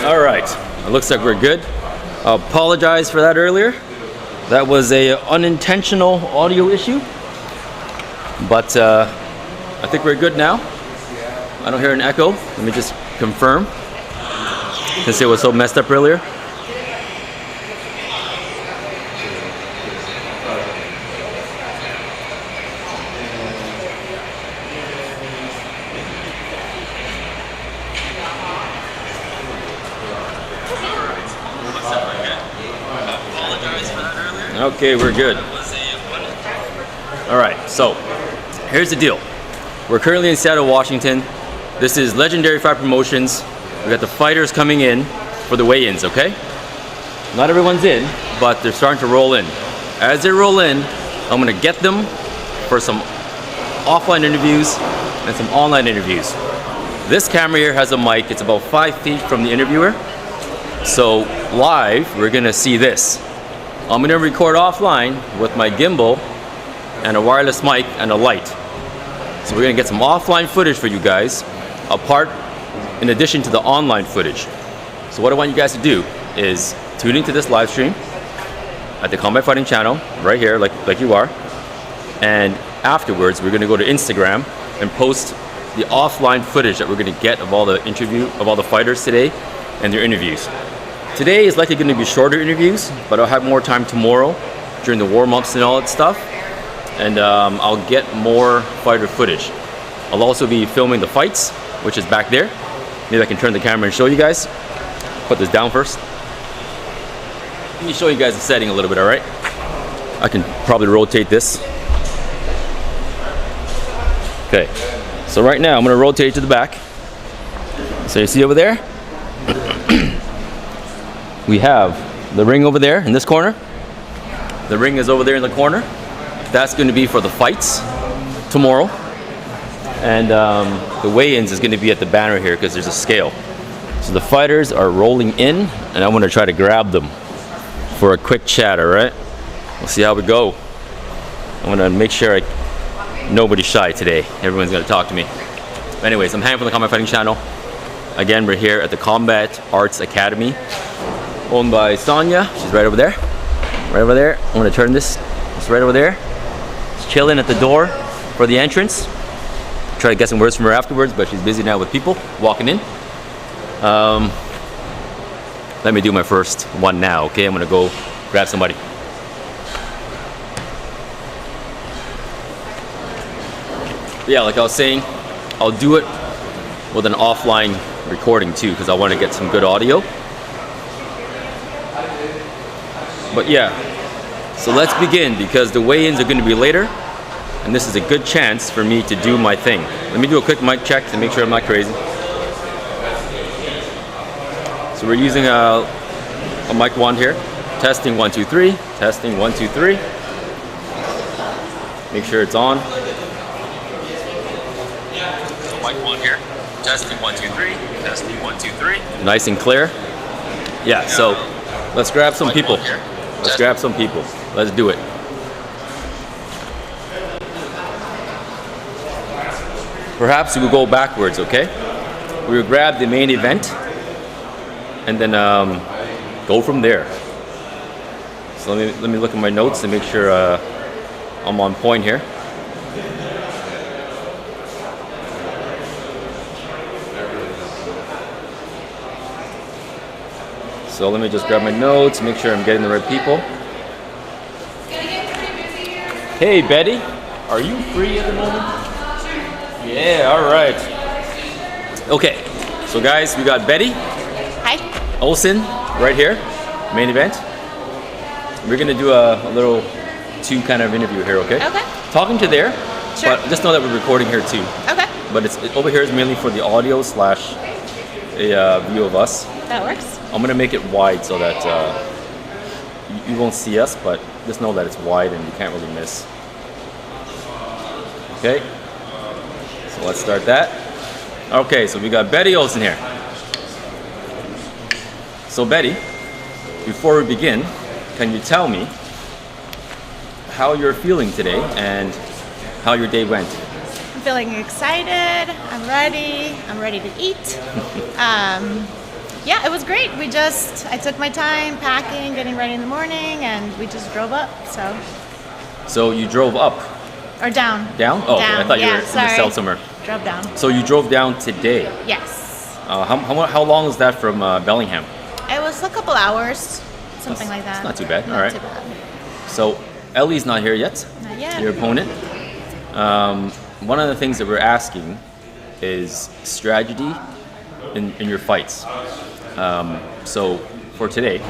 All right, it looks like we're good. I apologize for that earlier. That was a unintentional audio issue, but I think we're good now. I don't hear an echo. Let me just confirm, since it was so messed up earlier. Okay, we're good. All right, so here's the deal. We're currently in Seattle, Washington. This is Legendary Fight Promotions. We got the fighters coming in for the weigh-ins, okay? Not everyone's in, but they're starting to roll in. As they roll in, I'm gonna get them for some offline interviews and some online interviews. This camera here has a mic. It's about 5 feet from the interviewer. So live, we're gonna see this. I'm gonna record offline with my gimbal and a wireless mic and a light. So we're gonna get some offline footage for you guys, apart in addition to the online footage. So what I want you guys to do is tune into this live stream at the Combat Fighting channel, right here, like you are. And afterwards, we're gonna go to Instagram and post the offline footage that we're gonna get of all the fighters today and their interviews. Today is likely going to be shorter interviews, but I'll have more time tomorrow during the warm-ups and all that stuff, and I'll get more fighter footage. I'll also be filming the fights, which is back there. Maybe I can turn the camera and show you guys. Put this down first. Let me show you guys the setting a little bit, all right? I can probably rotate this. Okay, so right now I'm going to rotate to the back. So you see over there? We have the ring over there in this corner. The ring is over there in the corner. That's going to be for the fights tomorrow. And the weigh-ins is going to be at the banner here because there's a scale. So the fighters are rolling in, and I'm going to try to grab them for a quick chat, all right? We'll see how we go. I'm going to make sure nobody's shy today. Everyone's going to talk to me. Anyways, I'm Han from the Combat Fighting channel. Again, we're here at the Combat Arts Academy, owned by Sonia. She's right over there. Right over there. I'm gonna turn this. It's right over there. She's chilling at the door for the entrance. Try to get some words from her afterwards, but she's busy now with people walking in. Let me do my first one now, okay? I'm gonna go grab somebody. Yeah, like I was saying, I'll do it with an offline recording too, because I want to get some good audio. But yeah, so let's begin, because the weigh-ins are going to be later, and this is a good chance for me to do my thing. Let me do a quick mic check to make sure I'm not crazy. So we're using a mic wand here. Testing 1 2 3. Testing 1 2 3. Make sure it's on. So mic wand here. Testing 1 2 3. Testing 1 2 3. Nice and clear. Yeah. So let's grab some people. Let's grab some people. Let's do it. Perhaps we will go backwards, okay? We will grab the main event and then go from there. So let me look at my notes and make sure I'm on point here. So let me just grab my notes, make sure I'm getting the right people. Hey Betty, are you free at the moment? Yeah, all right. Okay, so guys, we got Betty. Hi. Olsson, right here, main event. We're gonna do a little two kind of interview here, okay? Okay. Talking to there, Sure. But just know that we're recording here too. Okay. But over here is mainly for the audio / a view of us. That works. I'm gonna make it wide so that you won't see us, but just know that it's wide and you can't really miss. Okay. So let's start that. Okay, so we got Betty Olsson here. So Betty, before we begin, can you tell me how you're feeling today and how your day went? I'm feeling excited. I'm ready. I'm ready to eat. Yeah, it was great. I took my time packing, getting ready in the morning, and we just drove up. So you drove up? Or down. Down? Oh, down. I thought you were in sorry. the south somewhere. Drove down. So you drove down today? Yes. How long is that from Bellingham? It was a couple hours, something like that. It's not too bad. All Not right. too bad. So Ellie's not here yet. Not yet. Your opponent. One of the things that we're asking is strategy in your fights. So for today,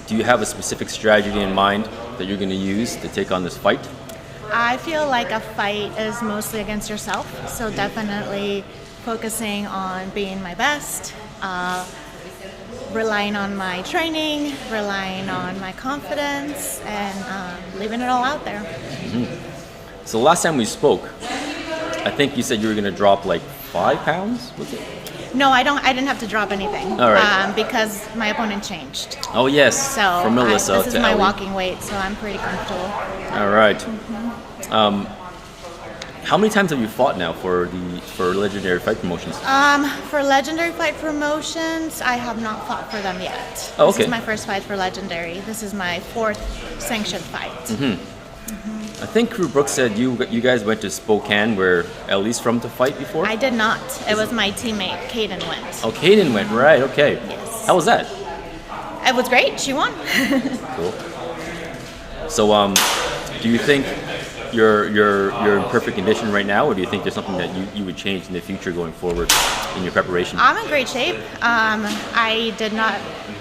do you have a specific strategy in mind that you're going to use to take on this fight? I feel like a fight is mostly against yourself, so definitely focusing on being my best, relying on my training, relying on my confidence, and leaving it all out there. So last time we spoke, I think you said you were going to drop like 5 pounds, was it? No, I didn't have to drop anything. All right. Because my opponent changed. Oh yes, So from Melissa this is to my Ellie. walking weight, so I'm pretty comfortable. All right. How many times have you fought now for Legendary Fight Promotions? For Legendary Fight Promotions, I have not fought for them yet. Oh, okay. This is my first fight for Legendary. This is my 4th sanctioned fight. I think Crew Brooks said you guys went to Spokane where Ellie's from to fight before? I did not. It was my teammate, Kaden went. Oh, Kaden went, right, okay. Yes. How was that? It was great. She won. Cool. So, do you think you're in perfect condition right now, or do you think there's something that you would change in the future going forward in your preparation? I'm in great shape. I did not,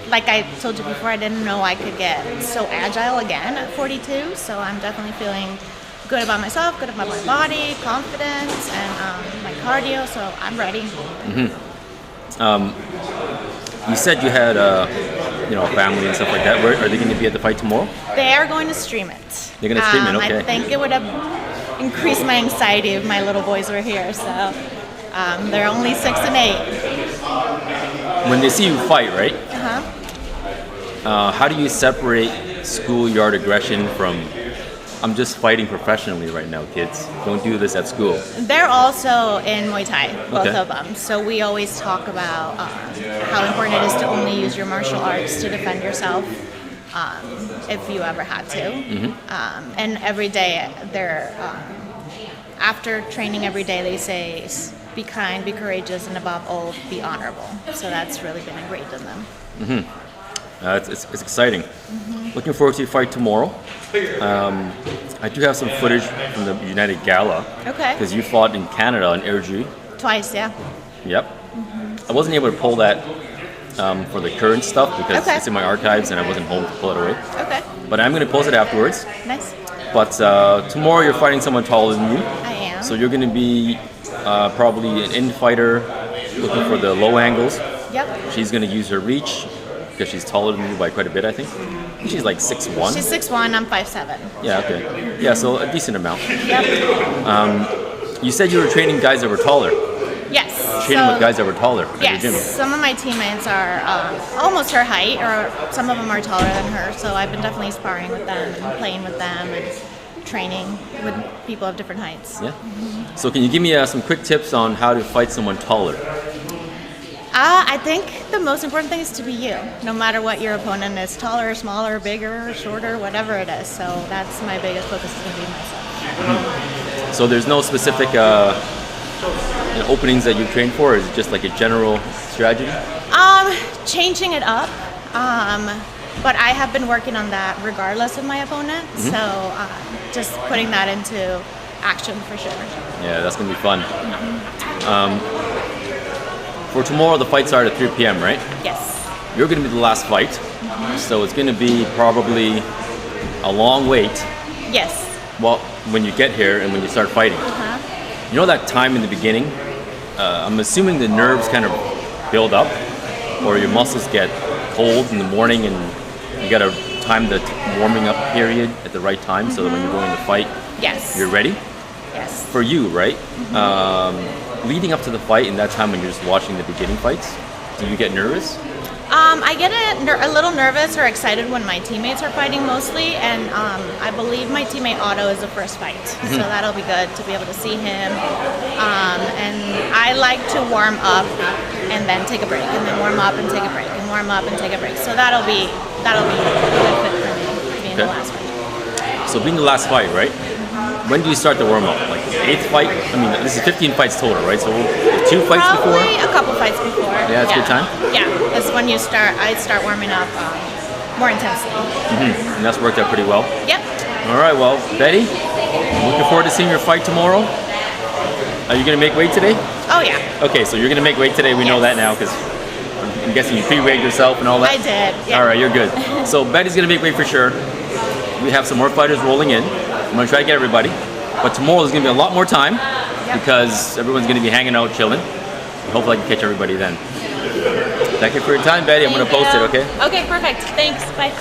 like I told you before, I didn't know I could get so agile again at 42, so I'm definitely feeling good about myself, good about my body, confidence, and my cardio, so I'm ready. You said you had a family and stuff like that. Are they going to be at the fight tomorrow? They are going to stream it. They're going to stream it, okay. I think it would have increased my anxiety if my little boys were here, so they're only 6 and 8. When they see you fight, right? Uh-huh. How do you separate schoolyard aggression from I'm just fighting professionally right now, kids. Don't do this at school. They're also in Muay Thai, both Okay. of them. So we always talk about how important it is to only use your martial arts to defend yourself if you ever had to. And every day, after training every day, they say, be kind, be courageous, and above all, be honorable. So that's really been ingrained in them. It's exciting. Looking forward to your fight tomorrow. I do have some footage from the United Gala. Okay. Because you fought in Canada in Airdrie. Twice, yeah. Yep. I wasn't able to pull that for the current stuff because Okay. it's in my archives and I wasn't home to pull it away. Okay. But I'm going to post it afterwards. Nice. But tomorrow you're fighting someone taller than you. I am. So you're going to be probably an in fighter looking for the low angles. Yep. She's going to use her reach because she's taller than you by quite a bit, I think. She's like 6'1". She's 6'1", I'm 5'7". Yeah, okay. Yeah, so a decent amount. Yep. You said you were training guys that were taller. Yes. Training with guys that were taller at Yes. your gym. Some of my teammates are almost her height, or some of them are taller than her. So I've been definitely sparring with them and playing with them and training with people of different heights. Yeah. So can you give me some quick tips on how to fight someone taller? I think the most important thing is to be you, no matter what your opponent is, taller, smaller, bigger, shorter, whatever it is. So that's my biggest focus is going to be myself. So there's no specific openings that you train for, or is it just like a general strategy? Changing it up, but I have been working on that regardless of my opponent. So just putting that into action for sure. Yeah, that's going to be fun. For tomorrow, the fight starts at 3 p.m., right? Yes. You're going to be the last fight, so it's going to be probably a long wait. Yes. Well, when you get here and when you start fighting. You know that time in the beginning? I'm assuming the nerves kind of build up, or your muscles get cold in the morning, and you got to time the warming up period at the right time, so that when you're going to fight, Yes. you're ready. Yes. For you, right? Leading up to the fight, and that time when you're just watching the beginning fights, do you get nervous? I get a little nervous or excited when my teammates are fighting mostly, and I believe my teammate Otto is the first fight, so that'll be good to be able to see him. And I like to warm up and then take a break, and then warm up and take a break, and warm up and take a break. So that'll be a good fit for me, being the last fight. So being the last fight, right? When do you start the warm up? Like the 8th fight? I mean, this is 15 fights total, right? So 2 fights before? Probably a couple fights before. Yeah, it's a good time? Yeah, that's when I start warming up more intensely. And that's worked out pretty well. Yep. All right, well, Betty, I'm looking forward to seeing your fight tomorrow. Are you going to make weight today? Oh, yeah. Okay, so you're going to make weight today. We know that now because I'm guessing you pre-weighed yourself and all that? I did, yeah. All right, you're good. So Betty's going to make weight for sure. We have some more fighters rolling in. I'm going to try to get everybody. But tomorrow there's going to be a lot more time because everyone's going to be hanging out, chilling. Hopefully I can catch everybody then. Thank you for your time, Betty. I'm going to post it, okay? Okay, perfect. Thanks. Bye.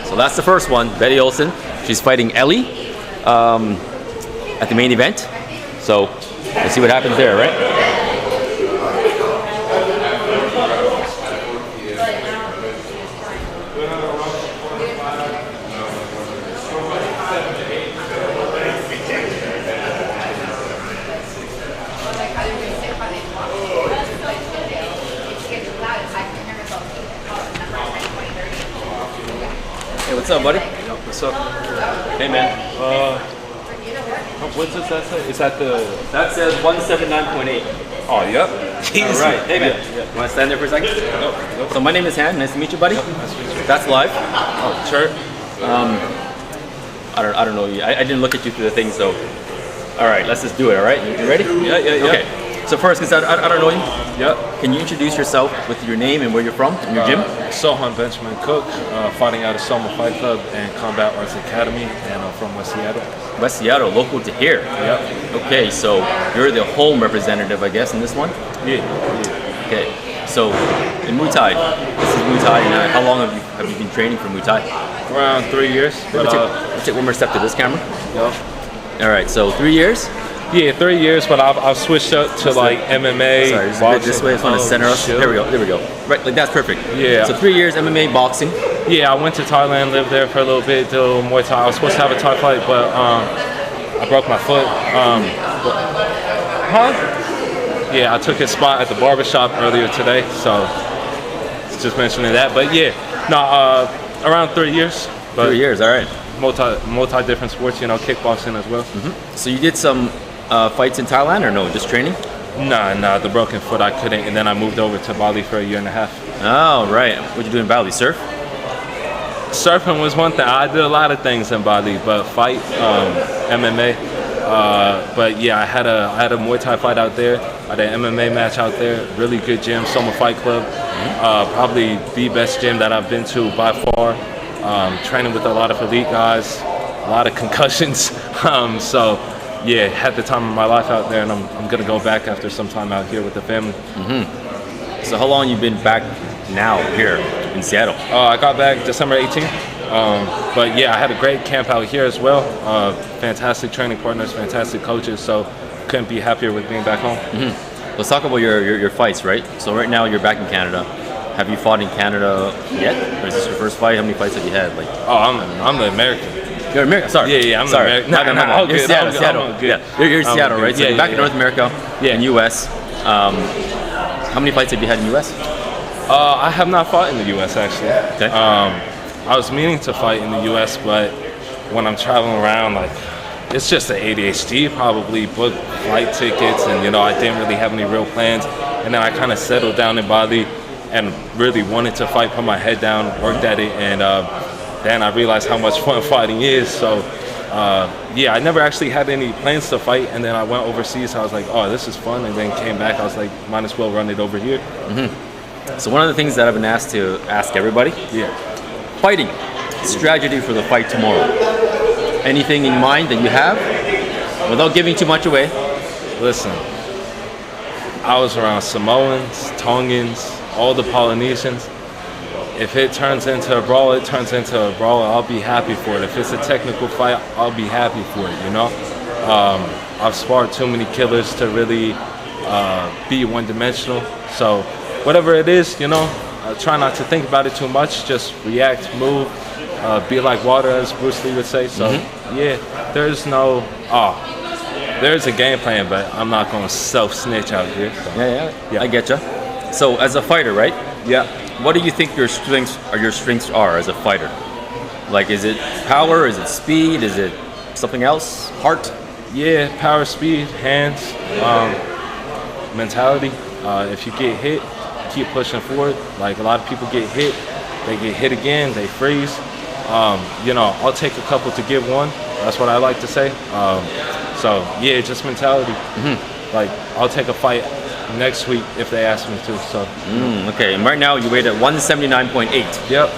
So that's the first one, Betty Olsson. She's fighting Ellie at the main event. So let's see what happens there, right? Hey, what's up, buddy? What's up? Hey, man. What does that say? Is that the? That says 179.8. Oh, yep. All right. Hey, man. You want to stand there for a second? Nope. So my name is Han. Nice to meet you, buddy. Nice to meet you. That's live. Oh, sure. I don't know you. I didn't look at you through the thing, so. All right, let's just do it. All right, you ready? Yeah. Okay. So first, because I don't know you. Yep. Can you introduce yourself with your name and where you're from and your gym? Sohan Cook, fighting out of Soma Fight Club and Combat Arts Academy, and I'm from West Seattle. West Seattle, local to here. Yep. Okay, so you're the home representative, I guess, in this one. Yeah. Okay. So in Muay Thai, this is Muay Thai, and how long have you been training for Muay Thai? Around 3 years. Let's take one more step to this camera. Yep. All right, so 3 years. Yeah, 3 years, but I've switched up to like MMA. Sorry, just a bit this way. I just want to center us. There we go. Right, like that's perfect. Yeah. So 3 years MMA boxing. Yeah, I went to Thailand, lived there for a little bit, did a little Muay Thai. I was supposed to have a Thai fight, but I broke my foot. Yeah, I took his spot at the barbershop earlier today, so just mentioning that. But yeah, around 3 years. But 3 years, all right. Multi different sports, kickboxing as well. So you did some fights in Thailand or no? Just training? Nah, the broken foot I couldn't, and then I moved over to Bali for a year and a half. Oh, right. What'd you do in Bali? Surf? Surfing was one thing. I did a lot of things in Bali, but fight, MMA. But yeah, I had a Muay Thai fight out there. I had an MMA match out there. Really good gym, Soma Fight Club. Probably the best gym that I've been to by far. Training with a lot of elite guys, a lot of concussions. So yeah, had the time of my life out there, and I'm gonna go back after some time out here with the family. So how long you been back now here in Seattle? I got back December 18th. But yeah, I had a great camp out here as well. Fantastic training partners, fantastic coaches. So couldn't be happier with being back home. Let's talk about your fights, right? So right now you're back in Canada. Have you fought in Canada yet? Or is this your first fight? How many fights have you had? I'm the American. You're American. Sorry. Yeah, I'm sorry. the American. No. You're Seattle. Seattle. Yeah. You're Seattle, right? So you're back in North America, in U.S. How many fights have you had in U.S.? I have not fought in the U.S. actually. Okay. I was meaning to fight in the U.S., but when I'm traveling around, it's just the ADHD. Probably booked flight tickets, and I didn't really have any real plans. And then I kind of settled down in Bali, and really wanted to fight, put my head down, worked at it, and then I realized how much fun fighting is. So yeah, I never actually had any plans to fight, and then I went overseas. So I was like, oh, this is fun, and then came back. I was like, might as well run it over here. So one of the things that I've been asked to ask everybody, fighting strategy for the fight tomorrow. anything in mind that you have, without giving too much away? Listen, I was around Samoans, Tongans, all the Polynesians. If it turns into a brawl, it turns into a brawl. I'll be happy for it. If it's a technical fight, I'll be happy for it, you know? I've sparred too many killers to really be one-dimensional. So whatever it is, you know, try not to think about it too much. Just react, move, be like water, as Bruce Lee would say. So yeah, there's no, there's a game plan, but I'm not going to self-snitch out here. So. Yeah, I get you. So as a fighter, right? Yeah. What do you think your strengths are as a fighter? Like, is it power? Is it speed? Is it something else? Heart? Yeah, power, speed, hands, mentality. If you get hit, keep pushing forward. Like, a lot of people get hit, they get hit again, they freeze. You know, I'll take a couple to give one. That's what I like to say. So yeah, just mentality. Like, I'll take a fight next week if they ask me to. So okay, and right now you weigh at 179.8. Yep.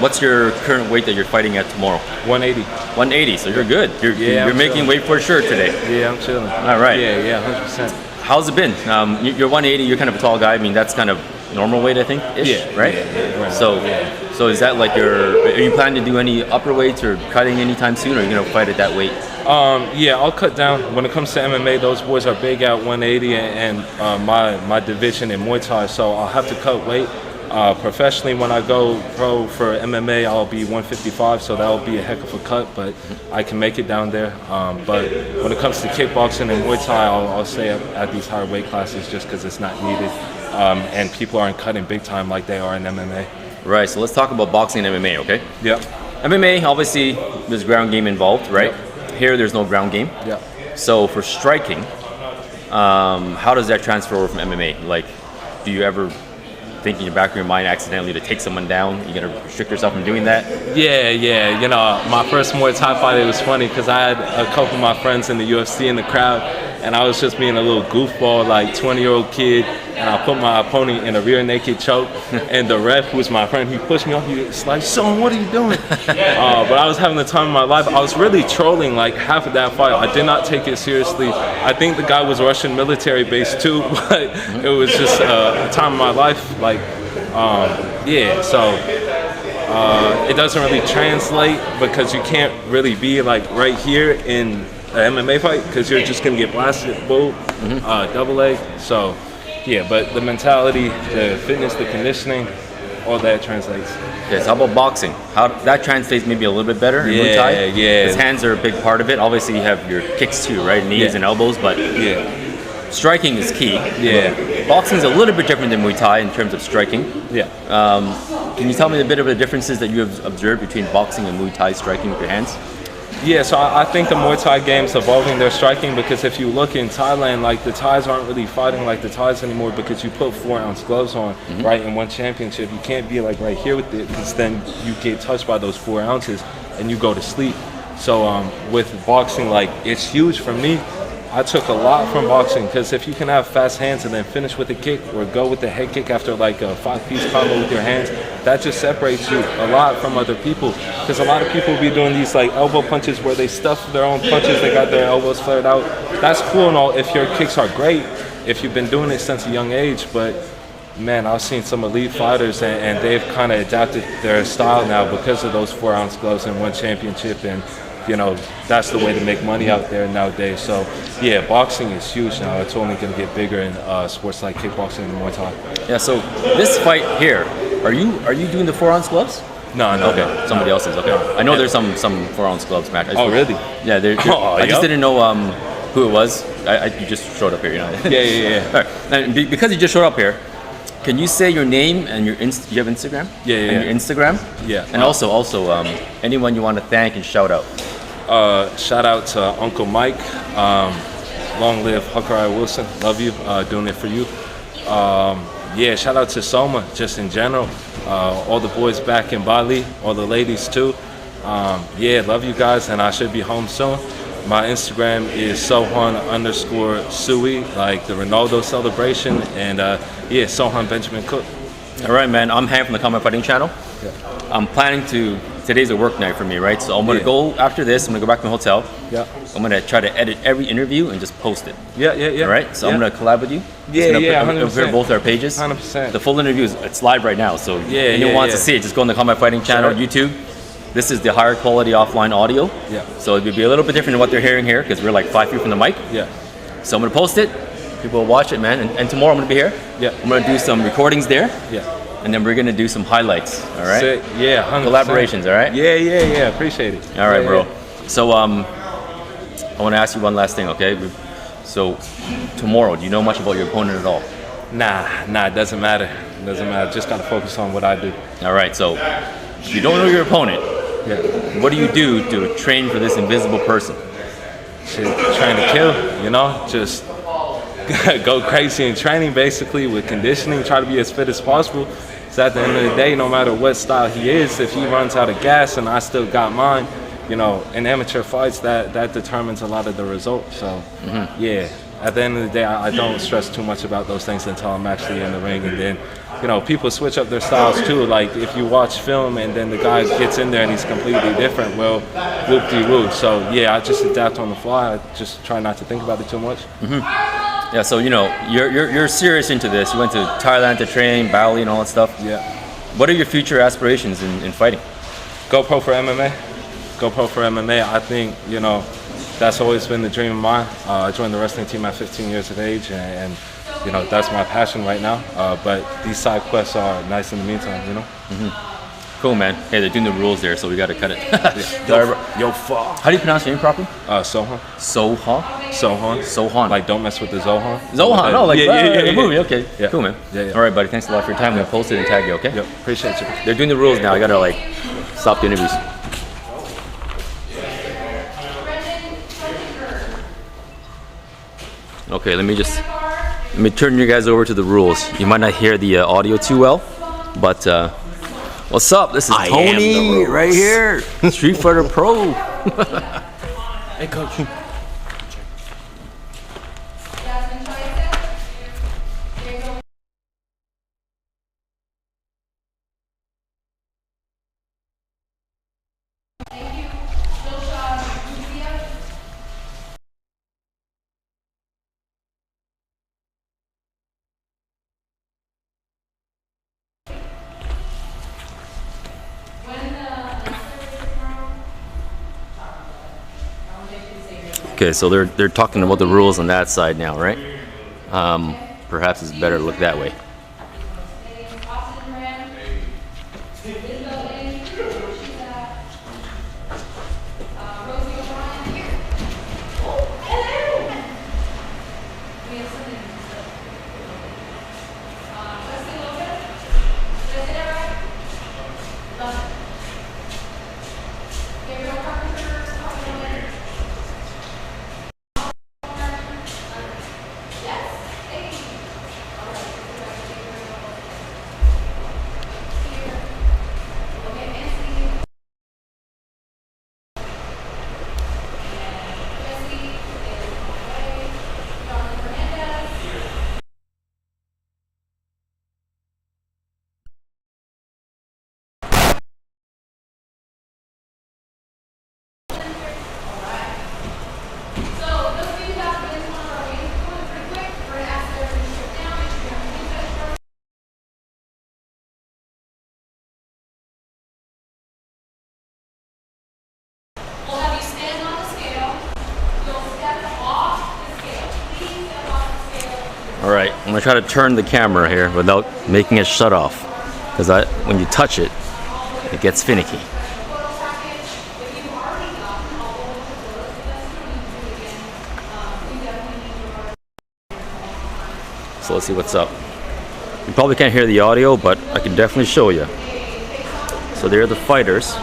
What's your current weight that you're fighting at tomorrow? 180. 180, so you're good. You're making weight for sure today. Yeah, I'm chilling. All right. Yeah, 100%. How's it been? You're 180, you're kind of a tall guy. I mean, that's kind of normal weight, I think, ish, right? Yeah. So is that like are you planning to do any upper weights or cutting anytime soon, or are you going to fight at that weight? Yeah, I'll cut down. When it comes to MMA, those boys are big at 180 and my division in Muay Thai, so I'll have to cut weight. Professionally, when I go pro for MMA, I'll be 155, so that'll be a heck of a cut, but I can make it down there. But when it comes to kickboxing and Muay Thai, I'll stay at these higher weight classes just because it's not needed, and people aren't cutting big time like they are in MMA. Right, so let's talk about boxing and MMA, okay? Yep. MMA, obviously, there's ground game involved, right? Yep. Here, there's no ground game. Yep. So for striking, how does that transfer over from MMA? Like, do you ever think in your back of your mind accidentally to take someone down? You gotta restrict yourself from doing that? Yeah. You know, my first Muay Thai fight, it was funny because I had a couple of my friends in the UFC in the crowd, and I was just being a little goofball, like 20-year-old kid, and I put my opponent in a rear naked choke, and the ref, who was my friend, he pushed me off. He was like, "Son, what are you doing?" But I was having the time of my life. I was really trolling like half of that fight. I did not take it seriously. I think the guy was Russian military base too, but it was just a time of my life. Like, so it doesn't really translate because you can't really be like right here in an MMA fight because you're just gonna get blasted, boom, double leg. So yeah, but the mentality, the fitness, the conditioning, all that translates. Yes. How about boxing? How that translates maybe a little bit better in Muay Thai? Yeah. His hands are a big part of it. Obviously, you have your kicks too, right? Knees and elbows, but striking is key. Yeah. Boxing is a little bit different than Muay Thai in terms of striking. Yeah. Can you tell me a bit of the differences that you have observed between boxing and Muay Thai striking with your hands? Yeah, so I think the Muay Thai game's evolving their striking because if you look in Thailand, like the Thais aren't really fighting like the Thais anymore because you put 4-ounce gloves on, right, in one championship. You can't be like right here with it because then you get touched by those 4 ounces and you go to sleep. So with boxing, like it's huge for me. I took a lot from boxing because if you can have fast hands and then finish with a kick or go with the head kick after like a 5-piece combo with your hands, that just separates you a lot from other people. Because a lot of people be doing these like elbow punches where they stuff their own punches, they got their elbows flared out. That's cool and all if your kicks are great, if you've been doing it since a young age, but man, I've seen some elite fighters and they've kind of adapted their style now because of those 4-ounce gloves and one championship, and you know, that's the way to make money out there nowadays. So yeah, boxing is huge now. It's only going to get bigger in sports like kickboxing and Muay Thai. Yeah, so this fight here, are you doing the 4-ounce gloves? No. Okay, somebody else is. Okay, I know there's some 4-ounce gloves match. Really? Yeah, I just didn't know who it was. You just showed up here, you know. Yeah. All right. And because you just showed up here, can you say your name and your you have Instagram? Yeah. And your Instagram? Yeah. And also anyone you want to thank and shout out. Shout out to Uncle Mike. Long live Huckari Wilson. Love you. Doing it for you. Shout out to Soma just in general. All the boys back in Bali, all the ladies too. Love you guys, and I should be home soon. My Instagram is Sohan_Sui, like the Ronaldo celebration, and Sohan Benjamin Cook. All right, man. I'm Han from the Common Fighting Channel. Yeah. I'm planning to today's a work night for me, right? So I'm gonna Yeah. go after this. I'm gonna go back to my hotel. Yeah. I'm gonna try to edit every interview and just post it. Yeah, yeah, yeah. All right. So I'm Yeah. gonna collab with you. Yeah, Just gonna yeah, put- 100%. Prepare both our pages. 100%. The full interview it's live right now. So Yeah, anyone yeah, wants yeah. to see it, just go on the Combat Fighting channel, Sure. YouTube. This is the higher quality offline audio. Yeah. So it would be a little bit different than what they're hearing here because we're like 5 feet from the mic. Yeah. So I'm gonna post it. People will watch it, man. And tomorrow I'm gonna be here. Yeah. I'm gonna do some recordings there. Yeah. And then we're gonna do some highlights. All right. Sick. Yeah, 100%. Collaborations. All right. Yeah, yeah, yeah. Appreciate it. All right, Yeah, bro. yeah. So I want to ask you one last thing, okay? So tomorrow, do you know much about your opponent at all? Nah, it doesn't matter. It doesn't matter. Just gotta focus on what I do. All right. So if you don't know your opponent, Yeah. what do you do to train for this invisible person? Shit, trying to kill, you know? Just go crazy in training, basically, with conditioning. Try to be as fit as possible. So at the end of the day, no matter what style he is, if he runs out of gas and I still got mine, you know, in amateur fights, that determines a lot of the results. So, yeah, at the end of the day, I don't stress too much about those things until I'm actually in the ring. And then, you know, people switch up their styles too. Like if you watch film and then the guy gets in there and he's completely different, well, whoop-de-woo. So, yeah, I just adapt on the fly. I just try not to think about it too much. Yeah. So you know, you're serious into this. You went to Thailand to train, Bali, and all that stuff. Yeah. What are your future aspirations in fighting? Go pro for MMA. Go pro for MMA. I think, you know, that's always been the dream of mine. I joined the wrestling team at 15 years of age, and you know, that's my passion right now. But these side quests are nice in the meantime, you know? Cool, man. Hey, they're doing the rules there, so we got to cut it. Yo, fuck. How do you pronounce your name properly? Sohan. Sohan. Sohan. Like, don't mess with the Zohan. Zohan. No, like the movie. Okay. Yeah. Cool, man. Yeah, yeah. All right, buddy. Thanks a lot for your time. I'm gonna post it and tag you. Okay. Yep, appreciate you. They're doing the rules now. I gotta like stop the interviews. Okay, let me turn you guys over to the rules. You might not hear the audio too well, but what's up? This is Tony right here, Street Fighter Pro. Hey, coach. Okay, so they're talking about the rules on that side now, right? Perhaps it's better to look that way. Austin Duran, Rosie O'Brien here. Oh, hello. We have something to say. Wesley Logan. Did I say that right? Love it. Gabriel Carpenter, Austin Duran. Yes. Hey. All right. Here. Okay, Nancy. Jesse is on the way. John Fernandez. So those of you who have been on our way, we're going pretty quick. We're going to ask everybody to sit down. Make sure you're on the same side first. We'll have you stand on the scale. You'll step off the scale. Please step off the scale. All right, I'm gonna try to turn the camera here without making it shut off, because when you touch it, it gets finicky. Photo package. If you've already gotten all of the photos with us, you don't need to do it again. You definitely need to already. So let's see what's up. You probably can't hear the audio, but I can definitely show you. So there are the fighters.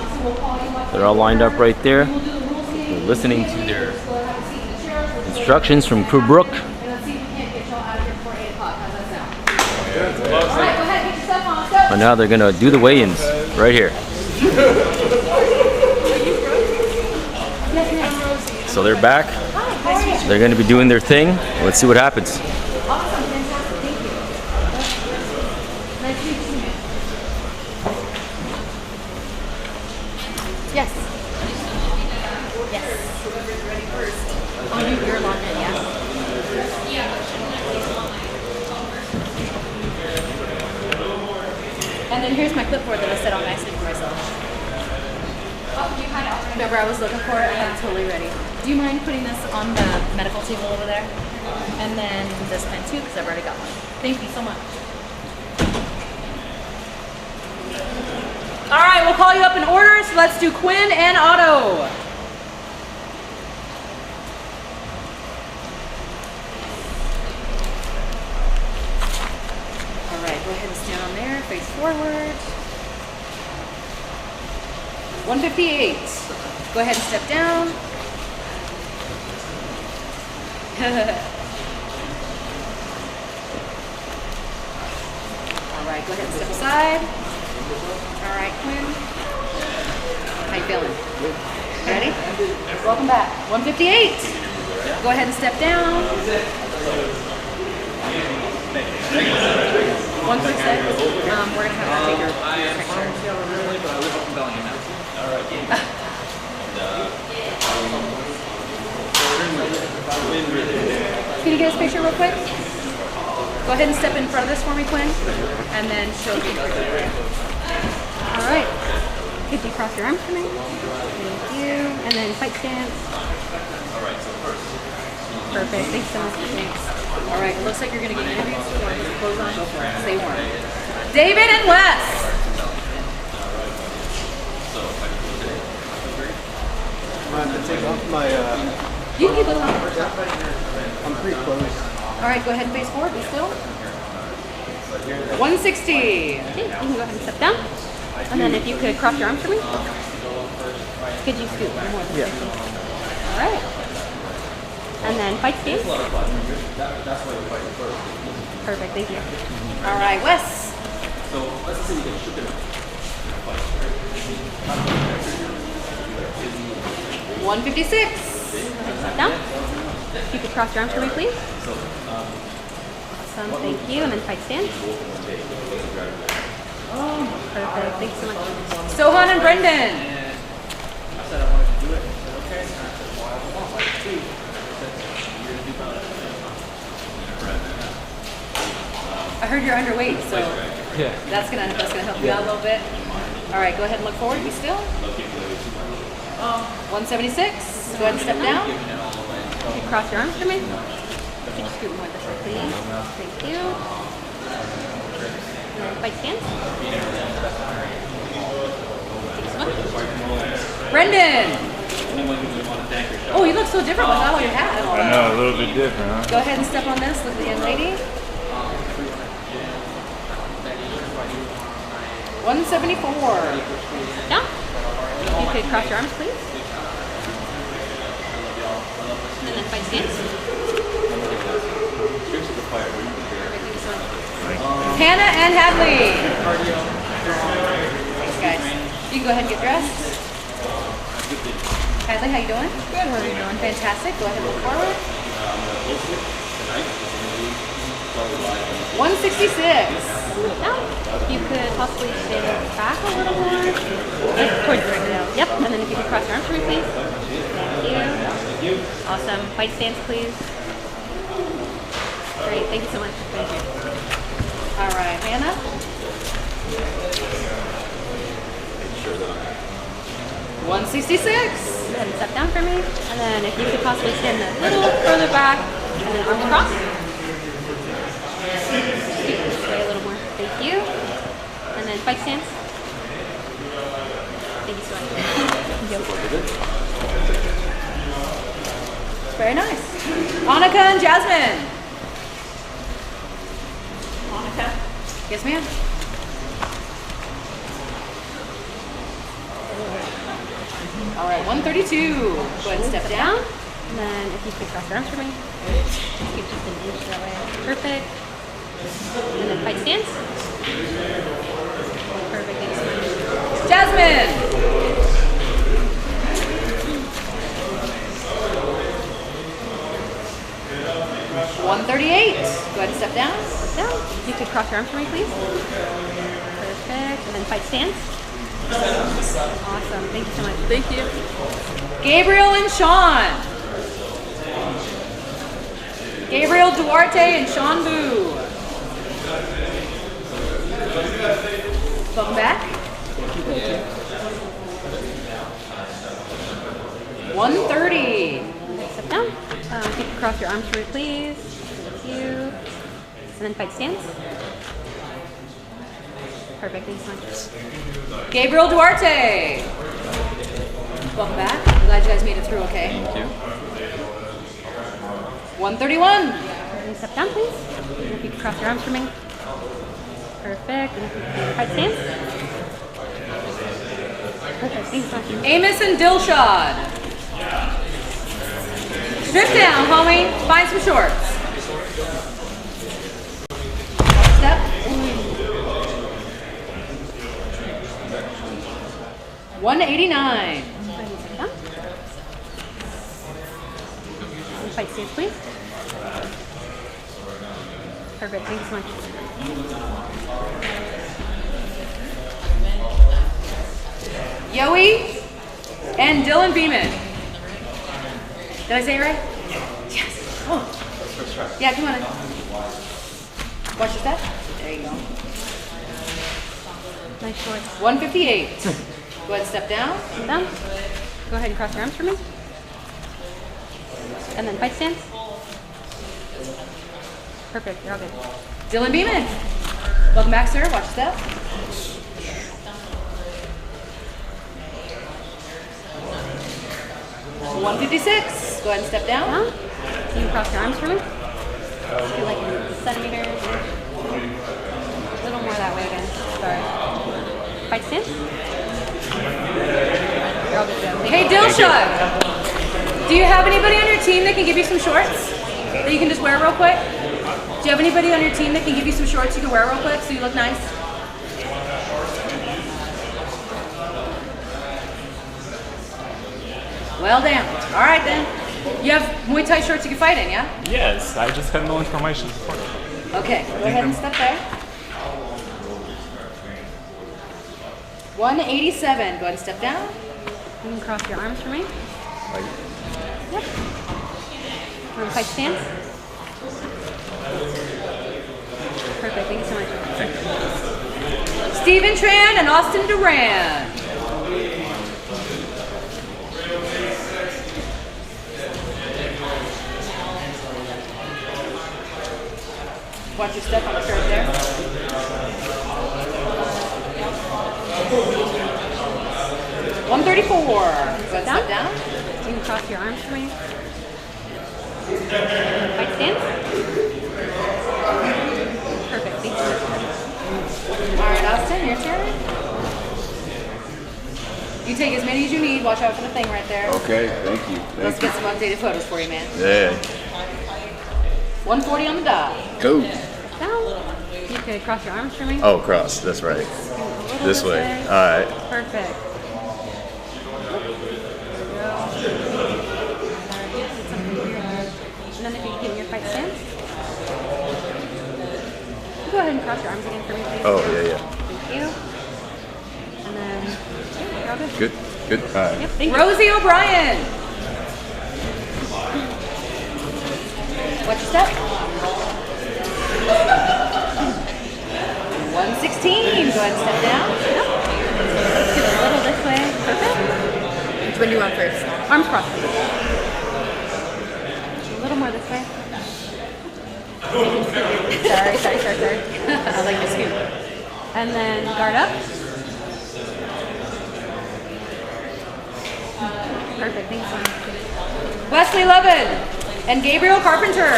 They're all lined up right there. They're listening to their instructions from Crew Brook. And let's see if we can't get y'all out of here before 8 o'clock. How's that sound? All right, go ahead, get your stuff on. Go. And now they're gonna do the weigh-ins right here. So they're back. They're gonna be doing their thing. Let's see what happens. Awesome, fantastic, thank you. Nice to meet you. then here's my clipboard that I set on nicely for myself. Remember, I was looking for it. I had it totally ready. Do you mind putting this on the medical table over there? And then this pen too, because I've already got one. Thank you so much. All right, we'll call you up in order. So let's do Quinn and Otto. All right, go ahead and stand on there, face forward. 158. Go ahead and step down. All right, go ahead and step aside. All right, Quinn. How you feeling? Ready? Welcome back. 158. Go ahead and step down. 136. We're gonna have to take your Can you get his picture real quick? Go ahead and step in front of this for me, Quinn, and then show the picture. All right. Could you cross your arms for me? Thank you. And then fight stance. Perfect. Thanks so much. Thanks. All right. It looks like you're going to get interviewed. So put your clothes on. Stay warm. David and Wes. I have to take off my, You can keep those on. I'm pretty close. All right. Go ahead and face forward. Be still. 160. Okay. You can go ahead and step down. And then if you could cross your arms for me. Could you scoot more than 50? All right. And then fight stance. Perfect, thank you. All right, Wes. So let's see you get shook it. 156. Step down. If you could cross your arms for me, please. Awesome, thank you. And then fight stance. Perfect, thanks so much. Sohan and Brendan. I heard you're underweight, so that's gonna help you out a little bit. All right, go ahead and look forward. Be still. 176. Go ahead and step down. Can you cross your arms for me? Could you scoot more this way, please? Thank you. And then fight stance. Brendan! Oh, you look so different without all your hat. I know, a little bit different, huh? Go ahead and step on this. Look at the young lady. 174. Down. You could cross your arms, please. And then fight stance. Hannah and Hadley. Thanks, guys. You can go ahead and get dressed. Hadley, how you doing? Good. How are you doing? Fantastic. Go ahead and look forward. 166. Now, you could possibly stand back a little more. Like towards the right. Yep. And then if you could cross your arms for me, please. Thank you. Awesome. Fight stance, please. Great. Thank you so much. Thank you. All right, Hannah. 166. Go ahead and step down for me. And then if you could possibly stand a little further back and then arms across. Sway a little more. Thank you. And then fight stance. Thank you so much. Very nice. Annika and Jasmine. Annika. Yes, ma'am. All right, 132. Go ahead and step down. And then if you could cross your arms for me. Keep just an inch that way. Perfect. And then fight stance. Perfect. Thanks. Jasmine. 138. Go ahead and step down. Step down. You could cross your arms for me, please. Perfect. And then fight stance. Awesome. Thank you so much. Thank you. Gabriel and Sean. Gabriel Duarte and Sean Boo. Welcome back. 130. Step down. If you can cross your arms for me, please. Thank you. And then fight stance. Perfect. Thanks so much. Gabriel Duarte. Welcome back. I'm glad you guys made it through okay. Thank you. 131. And step down, please. And if you can cross your arms for me. Perfect. And if you can fight stance. Perfect. Thanks so much. Amos and Dilshad. Strip down, homie. Find some shorts. Step. 189. Fight stance, please. Perfect. Thanks so much. Yoey and Dylan Beeman. Did I say it right? Yes. Oh. Yeah, come on in. Watch your step. There you go. Nice shorts. 158. Go ahead and step down. Step down. Go ahead and cross your arms for me. And then fight stance. Perfect. You're all good. Dylan Beeman. Welcome back, sir. Watch your step. 156. Go ahead and step down. Can you cross your arms for me? Just do like a centimeter. A little more that way again. Sorry. Fight stance. You're all good to go. Hey, Dilshad. Do you have anybody on your team that can give you some shorts that you can just wear real quick? Do you have anybody on your team that can give you some shorts you can wear real quick so you look nice? Well, damn. All right, then. You have Muay Thai shorts you can fight in, yeah? Yes, I just had no information before. Okay, go ahead and step there. 187. Go ahead and step down. You can cross your arms for me. Yep. Want to fight stance? Perfect. Thank you so much. Stephen Tran and Austin Duran. Watch your step on the curve there. $134. Go ahead, step down. You can cross your arms for me. Fight stance. Perfect. Thank you. All right, Austin, your turn. You take as many as you need. Watch out for the thing right there. Okay, thank you. Let's get some updated photos for you, man. Yeah. 140 on the dot. Go. Down. You could cross your arms for me. Oh, cross. That's right. This way. All right. Perfect. And then if you can get in your fight stance. Go ahead and cross your arms again for me, please. Oh, yeah, yeah. Thank you. And then, you're all good. Good. Good. All right. Yep, thank you. Rosie O'Brien. Watch your step. 116. Go ahead and step down. Yep. Do a little this way. Perfect. Which one do you want first? Arms crossed. A little more this way. sorry. I like to scoop. And then guard up. Perfect. Thanks so much. Wesley Levin and Gabriel Carpenter.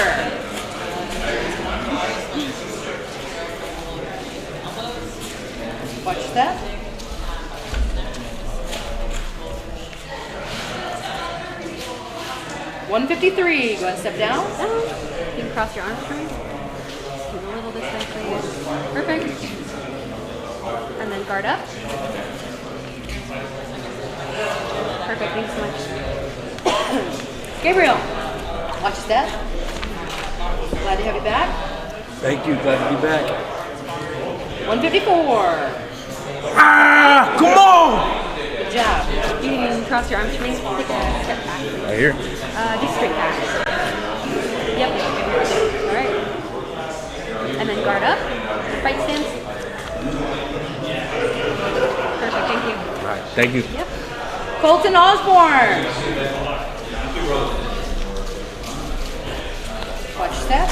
Watch that. $153. Go ahead and step down. You can cross your arms for me. Do a little this way, please. Perfect. And then guard up. Perfect. Thanks so much. Gabriel, watch your step. Glad to have you back. Thank you. Glad to be back. 154. Ah! Come on! Good job. You can cross your arms for me. Take a step back. Right here. Just straight back. Yep. All right. And then guard up. Fight stance. Thank you. Yep. Colton Osborne. Watch step.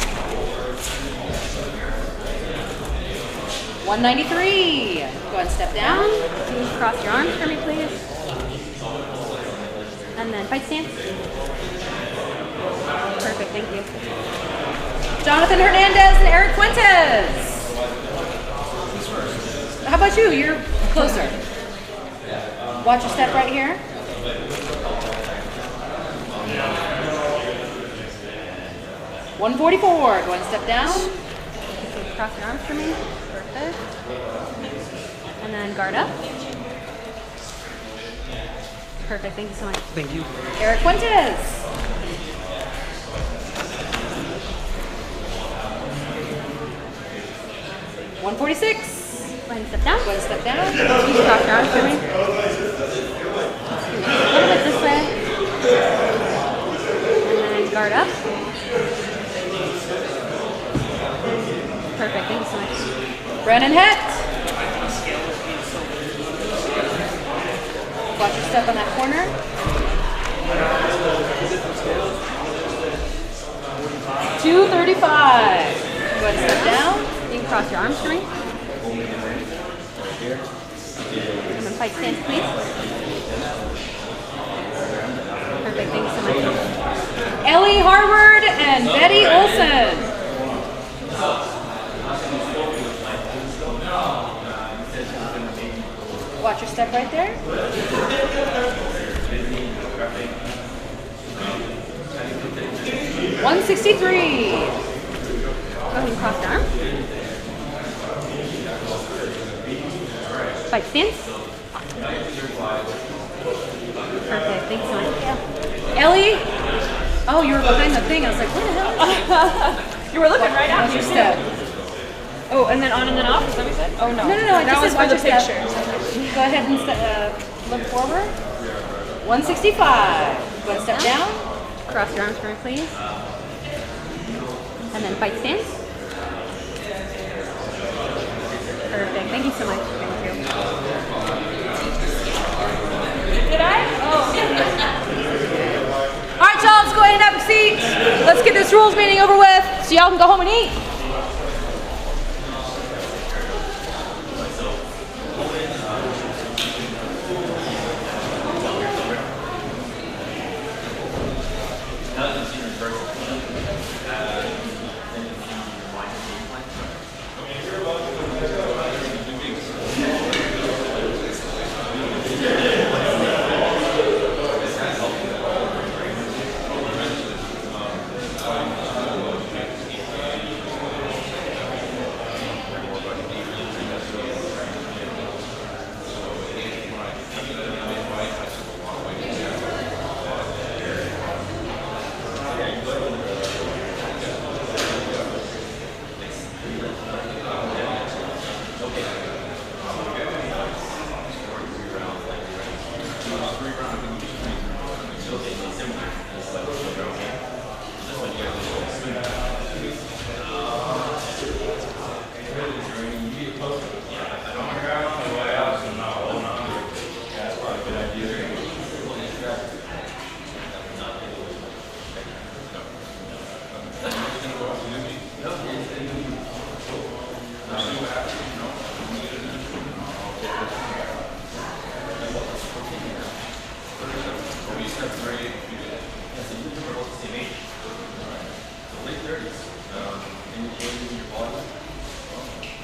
193. Go ahead and step down. Can you cross your arms for me, please? And then fight stance. Perfect, thank you. Jonathan Hernandez and Eric Fuentes. How about you? You're closer. Watch your step right here. $144. Go ahead and step down. Okay, cross your arms for me. Perfect. And then guard up. Perfect. Thank you so much. Thank you. Eric Fuentes. $146. Go ahead and step down. Go ahead and step down. Can you cross your arms for me? A little bit this way. And then guard up. Perfect. Thank you so much. Brennan Het. Watch your step on that corner. $235. Go ahead and step down. You can cross your arms for me. And then fight stance, please. Perfect, thank you so much. Ellie Harvard and Betty Olsson. Watch your step right there. $163. Go ahead and cross the arm. Fight stance. Perfect, thanks so much. Yeah. Ellie? Oh, you were behind the thing. I was like, what the hell? You were looking right at Watch me. your step. Oh, and then on and then off? Is that what you said? Oh, no. No. That was for the picture. Go ahead and look forward. 165. Go ahead and step down. Cross your arms for me, please. And then fight stance. Perfect. Thank you so much. Thank you. Did I? Oh. All right, y'all. Let's go ahead and have a seat. Let's get this rules meeting over with so y'all can go home and eat.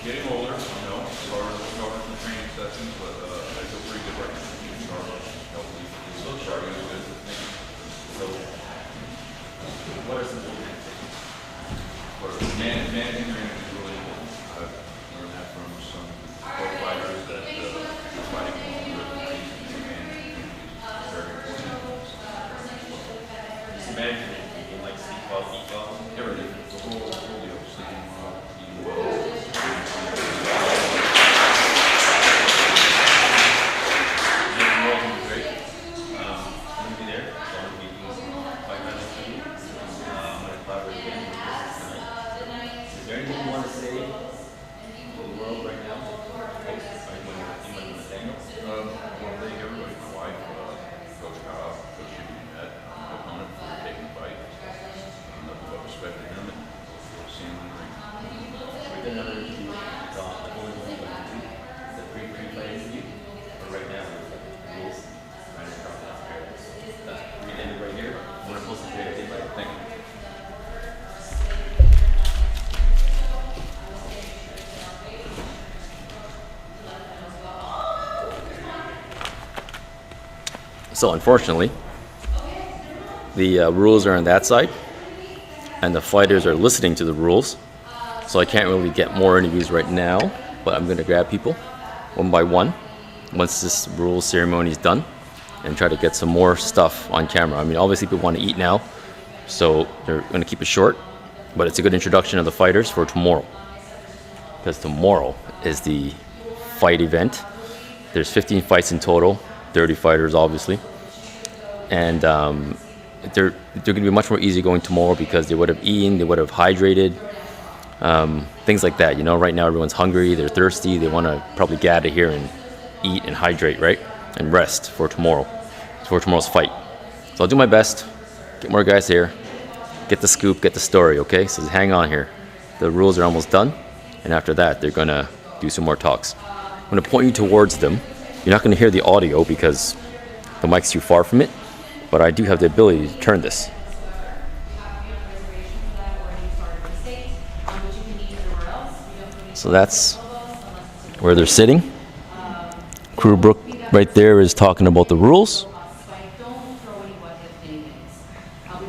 Getting older, as far as recovering from training sessions, but I feel pretty good right now. Healthy, still starting is good. So, what are some managing training is really important. I've learned that from some pro fighters that fighting with very important. Management, like sleep well, eat well. Everything, the whole deal, sleeping well, eating well. Is there anything you want to say to the world right now? So unfortunately, the rules are on that side, and the fighters are listening to the rules. So I can't really get more interviews right now, but I'm going to grab people one by one once this rules ceremony is done and try to get some more stuff on camera. I mean, obviously people want to eat now, so they're going to keep it short, but it's a good introduction of the fighters for tomorrow, because tomorrow is the fight event. There's 15 fights in total, 30 fighters obviously, and they're going to be much more easy going tomorrow because they would have eaten, they would have hydrated, things like that. You know, right now everyone's hungry, they're thirsty, they want to probably get out of here and eat and hydrate, right, and rest for tomorrow's fight. So I'll do my best, get more guys here, get the scoop, get the story, okay? So hang on here. The rules are almost done, and after that they're going to do some more talks. I'm going to point you towards them. You're not going to hear the audio because the mic's too far from it, but I do have the ability to turn this. So that's where they're sitting. Crew Brook right there is talking about the rules. We've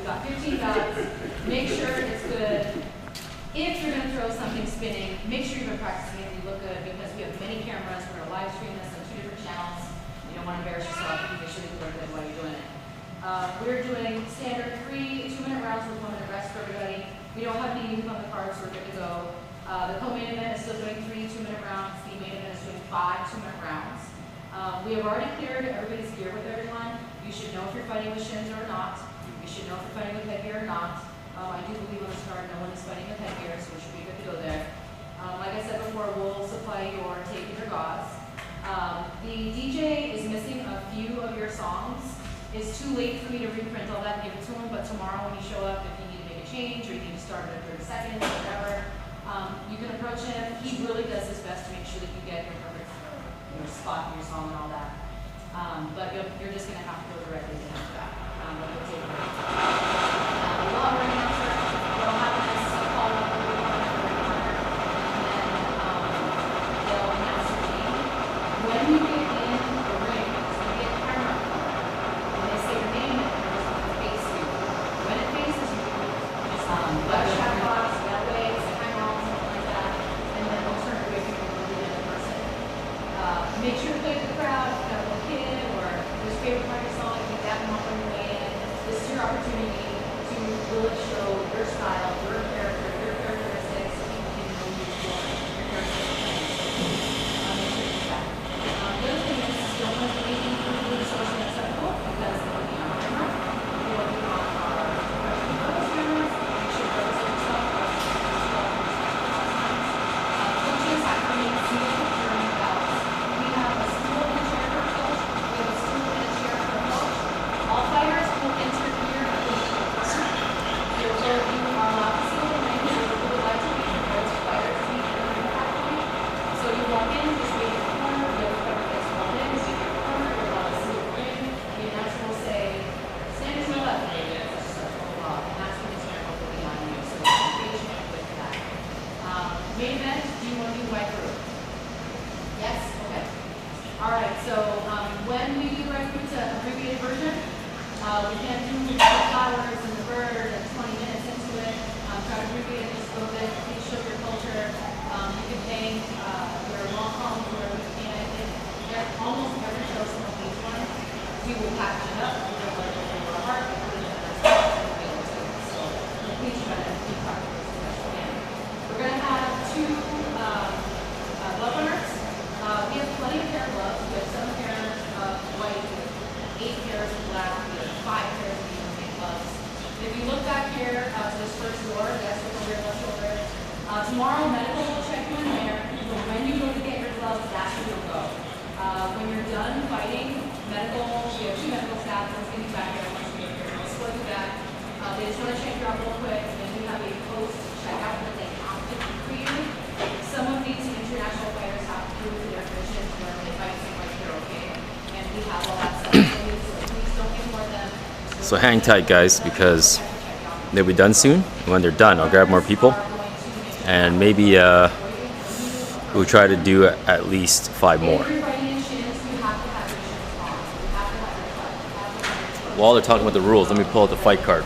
got 15 dots. Make sure it's good. If you're going to throw something spinning, make sure you've been practicing it and you look good, because we have many cameras. We're going to live stream this on 2 different channels. You don't want to embarrass yourself. You make sure you look good while you're doing it. We're doing standard 3 2-minute rounds with 1 minute rest for everybody. We don't have any youth on the card, so we're good to go. The co-main event is still doing 3 2-minute rounds. The main event is doing 5 2-minute rounds. We have already cleared everybody's gear with everyone. You should know if you're fighting with shins or not. You should know if you're fighting with headgear or not. I do believe on this card no one is fighting with headgear, so we should be good to go there. Like I said before, we'll supply your tape and your gauze. The DJ is missing a few of your songs. It's too late for me to reprint all that and give it to him, but tomorrow when you show up, if you need to make a change or you need to start at 30 seconds or whatever, you can approach him. He really does his best to make sure that you get your perfect spot in your song and all that. But you're just going to have to go directly to him for that. But he'll take it. We'll have an announcer. What'll happen is call up the recorder, and then they'll announce your name. When you get in the ring, it's going to be a camera. When they say your name, it's going to face you. When it faces you, just left chat box, that way, it's a hang on, something like that, and then we'll turn away from you and leave it in person. Make sure to play with the crowd. If you've got a little kid or your favorite part of your song, you can tap them off on your way in. This is your opportunity to really show your style, your character, your characteristics, so people can know you for your characteristics. Make sure you do that. The other thing is, don't let anything really social acceptable, because it will be on camera. It will be on our professional photos cameras. Make sure those are yourself. Coaches have to make seated during the bouts. We have a stool and a chair for a coach. We have a stool and a chair for a coach. All fighters will enter here at the corner. You are allowed to sit in the ring. So if you would like to be here, those fighters meet in the ring platform. So you walk in, just wait in the corner. The other fighter gets called in, wait in the corner. You're allowed to sit in the ring. The announcer will say, stand to the left. And that's when the camera will be on you. So be patient with that. Main event, do you want to do white group? Yes? Okay. All right, so when we do right group, it's an abbreviated version. We can't do the flowers and the bird and 20 minutes into it. Try to abbreviate it just a little bit. Please show your culture. You can thank your long home for whatever you can. Almost every show someone needs one. We will package it up. We will let it in our heart. We will let it in our heart. So please try to keep track of this as best you can. We're going to have 2 glove runners. We have plenty of pair of gloves. We have 7 pairs of white, 8 pairs of black, we have 5 pairs of green gloves. If you look back here to this first door, that's over your left shoulder. Tomorrow, medical will check you in there. So when you go to get your gloves, that's where you'll go. When you're done fighting, medical, we have 2 medical staff that's going to be back here once you get here. We'll still do that. They just want to check you out real quick, and then we have a post checkout that they have to do for you. So hang tight, guys, because they'll be done soon. When they're done, I'll grab more people, and maybe we'll try to do at least 5 more. While they're talking about the rules, let me pull out the fight card.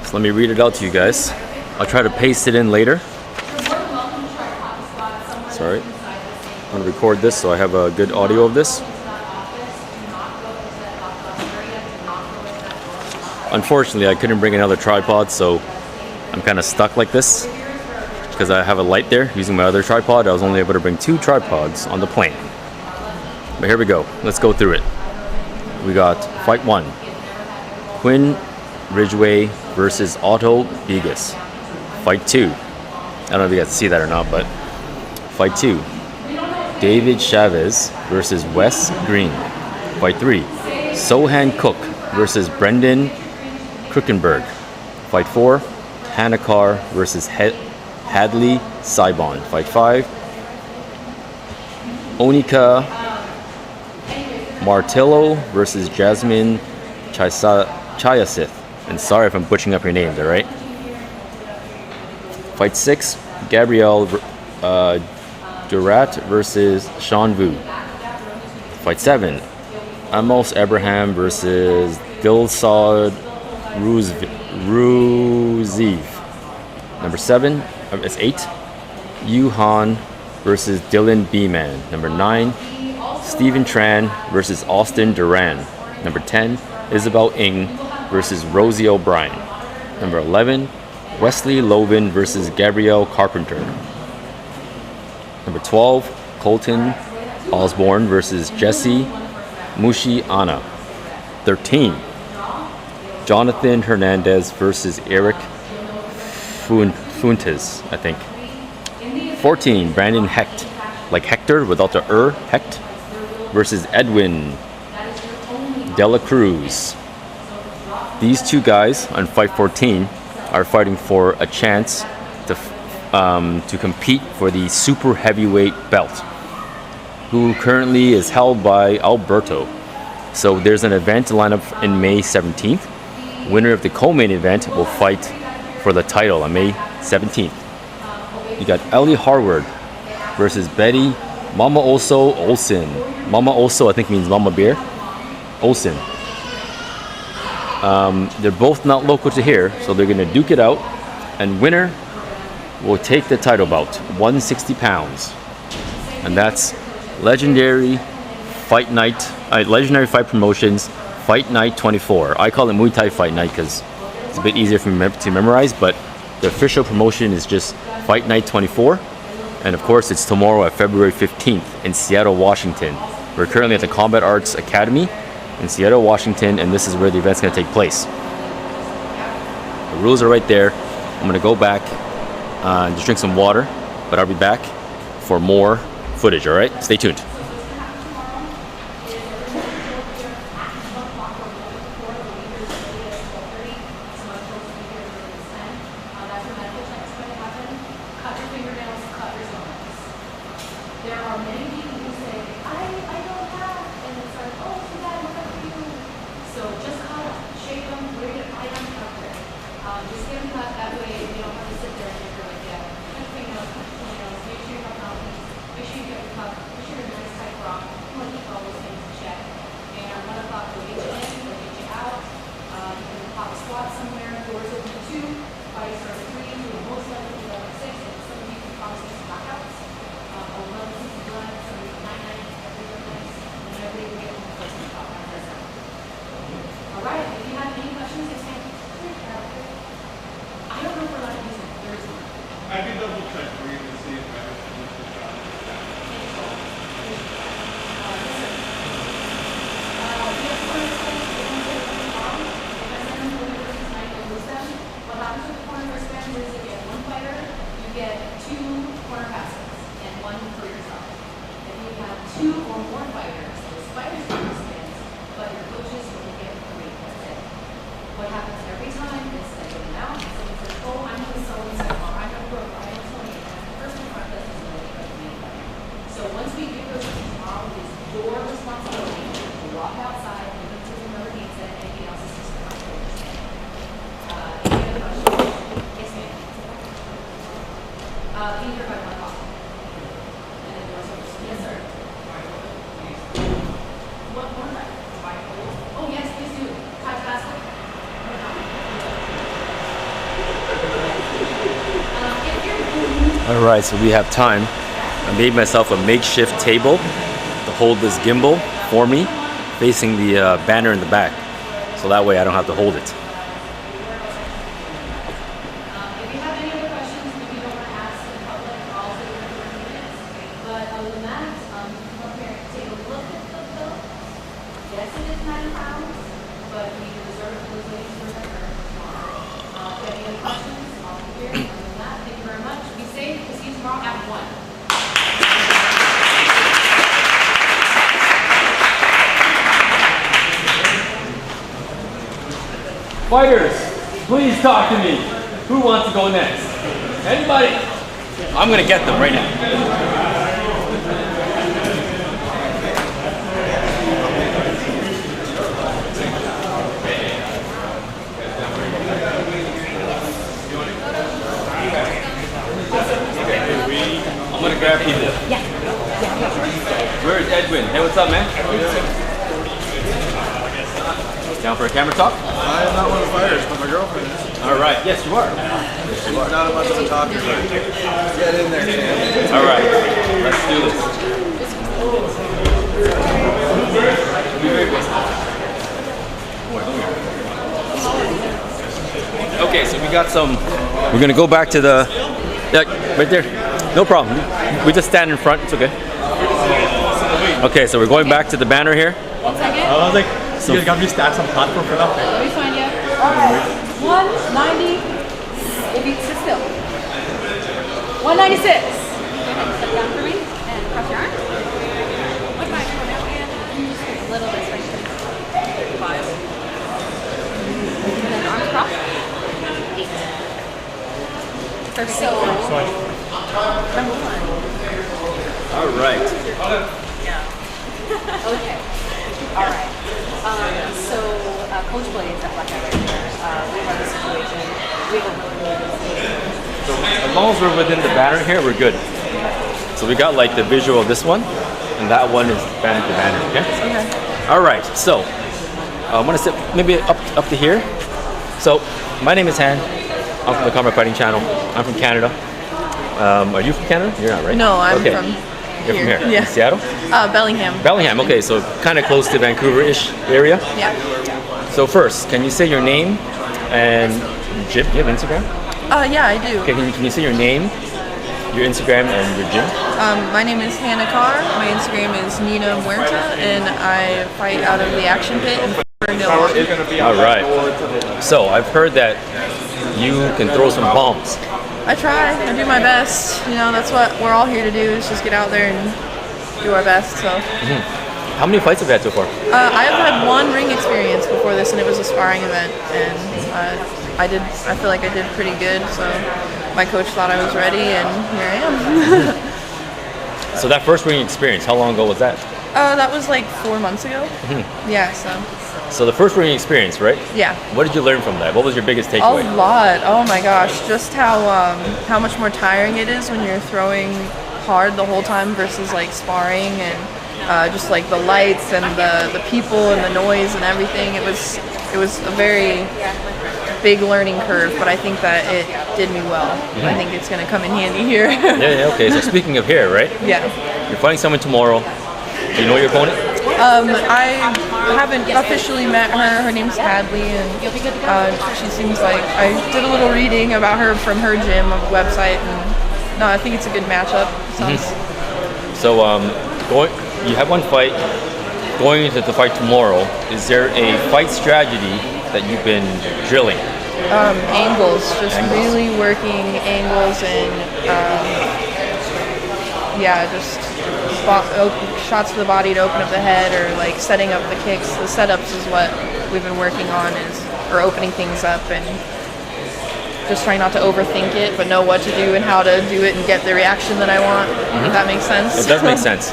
So let me read it out to you guys. I'll try to paste it in later. Sorry. I'm going to record this so I have a good audio of this. Unfortunately, I couldn't bring another tripod, so I'm kind of stuck like this because I have a light there using my other tripod. I was only able to bring 2 tripods on the plane. But here we go. Let's go through it. We got fight 1. Quinn Ridgway versus Otto Bigas. Fight 2. I don't know if you guys see that or not, but fight 2. David Chavez versus Wes Green. Fight 3. Sohan Cook versus Brendan Krukenberg. Fight 4. Hannah Carr versus Hadley Saibon. Fight 5. Onika Martillo versus Jasmine Chayasith. And sorry if I'm butchering up your names, alright? Fight 6, Gabriel Durat versus Sean Vu. Fight 7, Amos Abraham versus Dilsad Ruziv. Number 7, it's 8, Yu Han versus Dylan B-Man. Number 9, Stephen Tran versus Austin Duran. Number 10, Isabel Ng versus Rosie O'Brien. Number 11, Wesley Loven versus Gabriel Carpenter. Number 12, Colton Osborne versus Jesse Mushi Anna. 13, Jonathan Hernandez versus Eric Fuentes, I think. 14, Brandon Hecht, like Hector without the Hecht, versus Edwin Dela Cruz. These 2 guys on fight 14 are fighting for a chance to compete for the super heavyweight belt, who currently is held by Alberto. So there's an event lined up in May 17th. Winner of the co-main event will fight for the title on May 17th. You got Ellie Harward versus Betty Mama Oso Olsson. Mama Oso, I think, means Mama Bear. Olsson. They're both not local to here, so they're going to duke it out, and winner will take the title bout, 160 pounds. And that's Legendary Fight Night, Legendary Fight Promotions, Fight Night 24. I call it Muay Thai Fight Night because it's a bit easier for me to memorize, but the official promotion is just Fight Night 24. And of course, it's tomorrow at February 15th in Seattle, Washington. We're currently at the Combat Arts Academy in Seattle, Washington, and this is where the event's going to take place. The rules are right there. I'm going to go back and just drink some water, but I'll be back for more footage, all right? Stay tuned. Two or more fighters, those fighters get the skins, but your coaches will get 3. what happens every time is that they come out and someone says, oh, I'm with so-and-so, or I'm a broker, I don't know anything. And the person in front doesn't know anything. So once we do those things tomorrow, it is your responsibility to walk outside and look to whoever needs it, and anything else is just not yours. Any other questions? Yes, ma'am. Be here by 1 o'clock. And then doors open. Yes, sir. What more? Oh, yes, please do. Hi, Pastor. All right, so we have time. I made myself a makeshift table to hold this gimbal for me, facing the banner in the back. So that way I don't have to hold it. If you have any other questions, maybe you don't want to ask in public, I'll take it for 30 minutes. But other than that, come up here and take a look at the book. Yes, it is 9 pounds, but we reserve it for those ladies who are there tomorrow. If you have any other questions, I'll be here. Other than that, thank you very much. Be safe. We'll see you tomorrow at 1. Fighters, please talk to me. Who wants to go next? Anybody? I'm gonna get them right now. I'm gonna grab people. Yeah. Where's Edwin? Hey, what's up, man? Down for a camera talk? I am not one of the fighters, but my girlfriend is. All right. Yes, you are. She's not much of a talker, but get in there, man. All right. Let's do this. Okay, so we got some. We're gonna go back to the. Yeah, right there. No problem. We just stand in front. It's okay. Okay, so we're going back to the banner here. 1 second. I was like, so you guys got me stats on platform for nothing. Let me find you. All right. 190. If you sit still. 196. Go ahead and step down for me and cross your arms. What am I going out again? A little bit straight. 5. And then arms crossed. 8. Perfect. So, number 1. All right. Okay. All right. So, Coach Blades at Black right here. We have a situation. We have a really good situation. So as long as we're within the banner here, we're good. So we got like the visual of this one, and that one is the banner. Okay. Okay. All right. So I want to sit maybe up to here. So my name is Han. I'm from the Combat Fighting Channel. I'm from Canada. Are you from Canada? You're not, right? No, I'm okay. from You're here. from here? Yeah. In Seattle? Bellingham. Bellingham, okay, so kind of close to Vancouver-ish area. Yeah. So first, can you say your name and gym? Do you have Instagram? Yeah, I do. Okay, can you say your name, your Instagram, and your gym? My name is Hannah Carr. My Instagram is Nina Muerta, and I fight out of the Action Pit in Milwaukee. All right. So I've heard that you can throw some bombs. I try. I do my best. You know, that's what we're all here to do, is just get out there and do our best. So. How many fights have you had so far? I have had one ring experience before this, and it was a sparring event, and I feel like I did pretty good. So my coach thought I was ready, and here I am. So that first ring experience, how long ago was that? That was like 4 months ago. Yeah. So the first ring experience, right? Yeah. What did you learn from that? What was your biggest takeaway? A lot. Oh my gosh, just how much more tiring it is when you're throwing hard the whole time versus like sparring, and just like the lights and the people and the noise and everything. It was a very big learning curve, but I think that it did me well. I think it's going to come in handy here. Yeah, okay. So speaking of here, right? Yeah. You're fighting someone tomorrow. Do you know your opponent? I haven't officially met her. Her name's Hadley, and she seems like, I did a little reading about her from her gym website, and no, I think it's a good matchup. So you have one fight. Going into the fight tomorrow, is there a fight strategy that you've been drilling? Angles, just really working angles and just shots to the body to open up the head, or like setting up the kicks. The setups is what we've been working on, is or opening things up, and just trying not to overthink it, but know what to do and how to do it and get the reaction that I want. If that makes sense. It does make sense.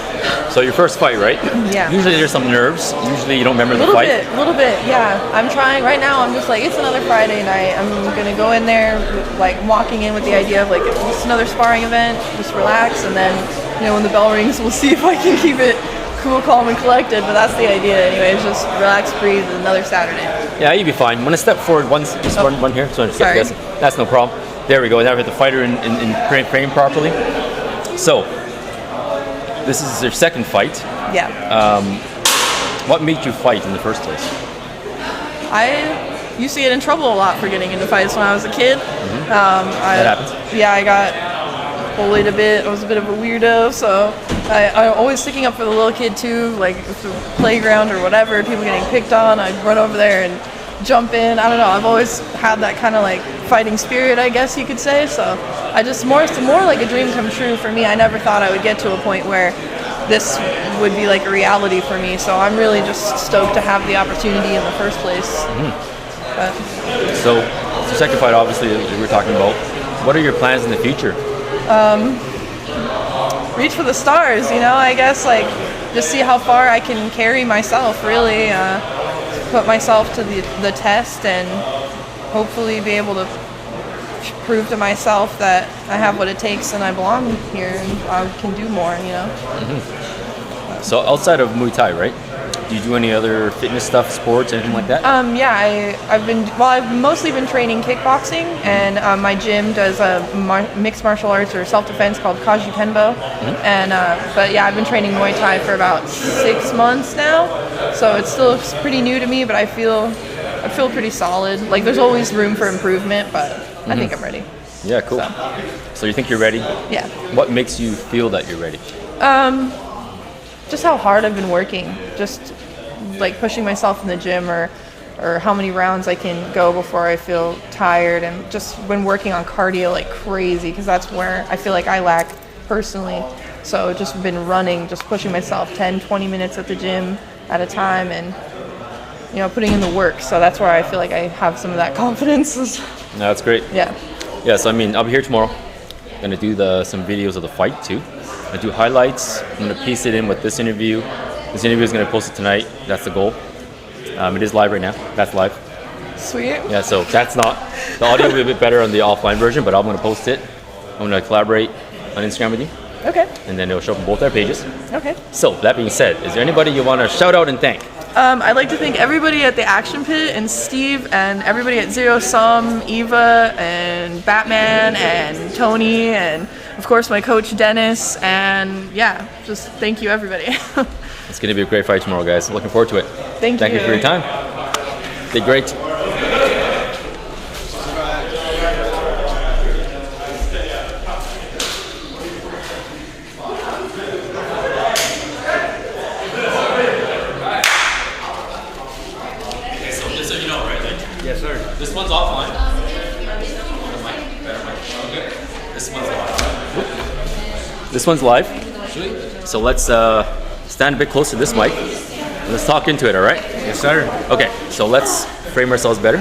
So your first fight, right? Yeah. Usually there's some nerves. Usually you don't remember the fight. A little bit, yeah. I'm trying right now. I'm just like, it's another Friday night. I'm gonna go in there like walking in with the idea of like, it's another sparring event. Just relax, and then when the bell rings, we'll see if I can keep it cool, calm, and collected. But that's the idea, anyway. It's just relax, breathe. Another Saturday. Yeah, you'll be fine. I'm gonna step forward one here. So Sorry. That's no problem. There we go. Now we have the fighter in frame properly. So this is your second fight. Yeah. What made you fight in the first place? I used to get in trouble a lot for getting into fights when I was a kid. That happens. Yeah, I got bullied a bit. I was a bit of a weirdo, so I'm always sticking up for the little kid too. Like if the playground or whatever, people getting picked on, I'd run over there and jump in. I don't know. I've always had that kind of like fighting spirit, I guess you could say. So I just more like a dream come true for me. I never thought I would get to a point where this would be like a reality for me. So I'm really just stoked to have the opportunity in the first place. So it's your second fight, obviously, that we were talking about. What are your plans in the future? Reach for the stars, I guess, like just see how far I can carry myself, really put myself to the test, and hopefully be able to prove to myself that I have what it takes and I belong here and I can do more, So outside of Muay Thai, right? Do you do any other fitness stuff, sports, anything like that? Yeah, I've mostly been training kickboxing, and my gym does a mixed martial arts or self-defense called Kaji Kenbo. And but yeah, I've been training Muay Thai for about 6 months now, so it's still pretty new to me, but I feel pretty solid. Like there's always room for improvement, but I think I'm ready. Yeah, cool. So you think you're ready? Yeah. What makes you feel that you're ready? Just how hard I've been working, just like pushing myself in the gym, or how many rounds I can go before I feel tired, and just been working on cardio like crazy, because that's where I feel like I lack personally. So just been running, just pushing myself 10-20 minutes at the gym at a time, and putting in the work. So that's where I feel like I have some of that confidence. No, that's great. Yeah. Yeah, so I'll be here tomorrow. I'm gonna do some videos of the fight too. I do highlights. I'm gonna piece it in with this interview. This interview is gonna post it tonight. That's the goal. It is live right now. That's live. Sweet. Yeah, so that's not, the audio will be a bit better on the offline version, but I'm gonna post it. I'm gonna collaborate on Instagram with you. Okay. And then it'll show up on both our pages. Okay. So that being said, is there anybody you wanna shout out and thank? I'd like to thank everybody at the Action Pit, and Steve, and everybody at Zero Sum, Eva, and Batman, and Tony, and of course my coach Dennis, and yeah, just thank you everybody. It's going to be a great fight tomorrow, guys. Looking forward to it. Thank you for your time. Did great. Yes, sir. This one's offline. This one's live. So let's stand a bit closer to this mic. Let's talk into it, all right? Yes, sir. Okay, so let's frame ourselves better.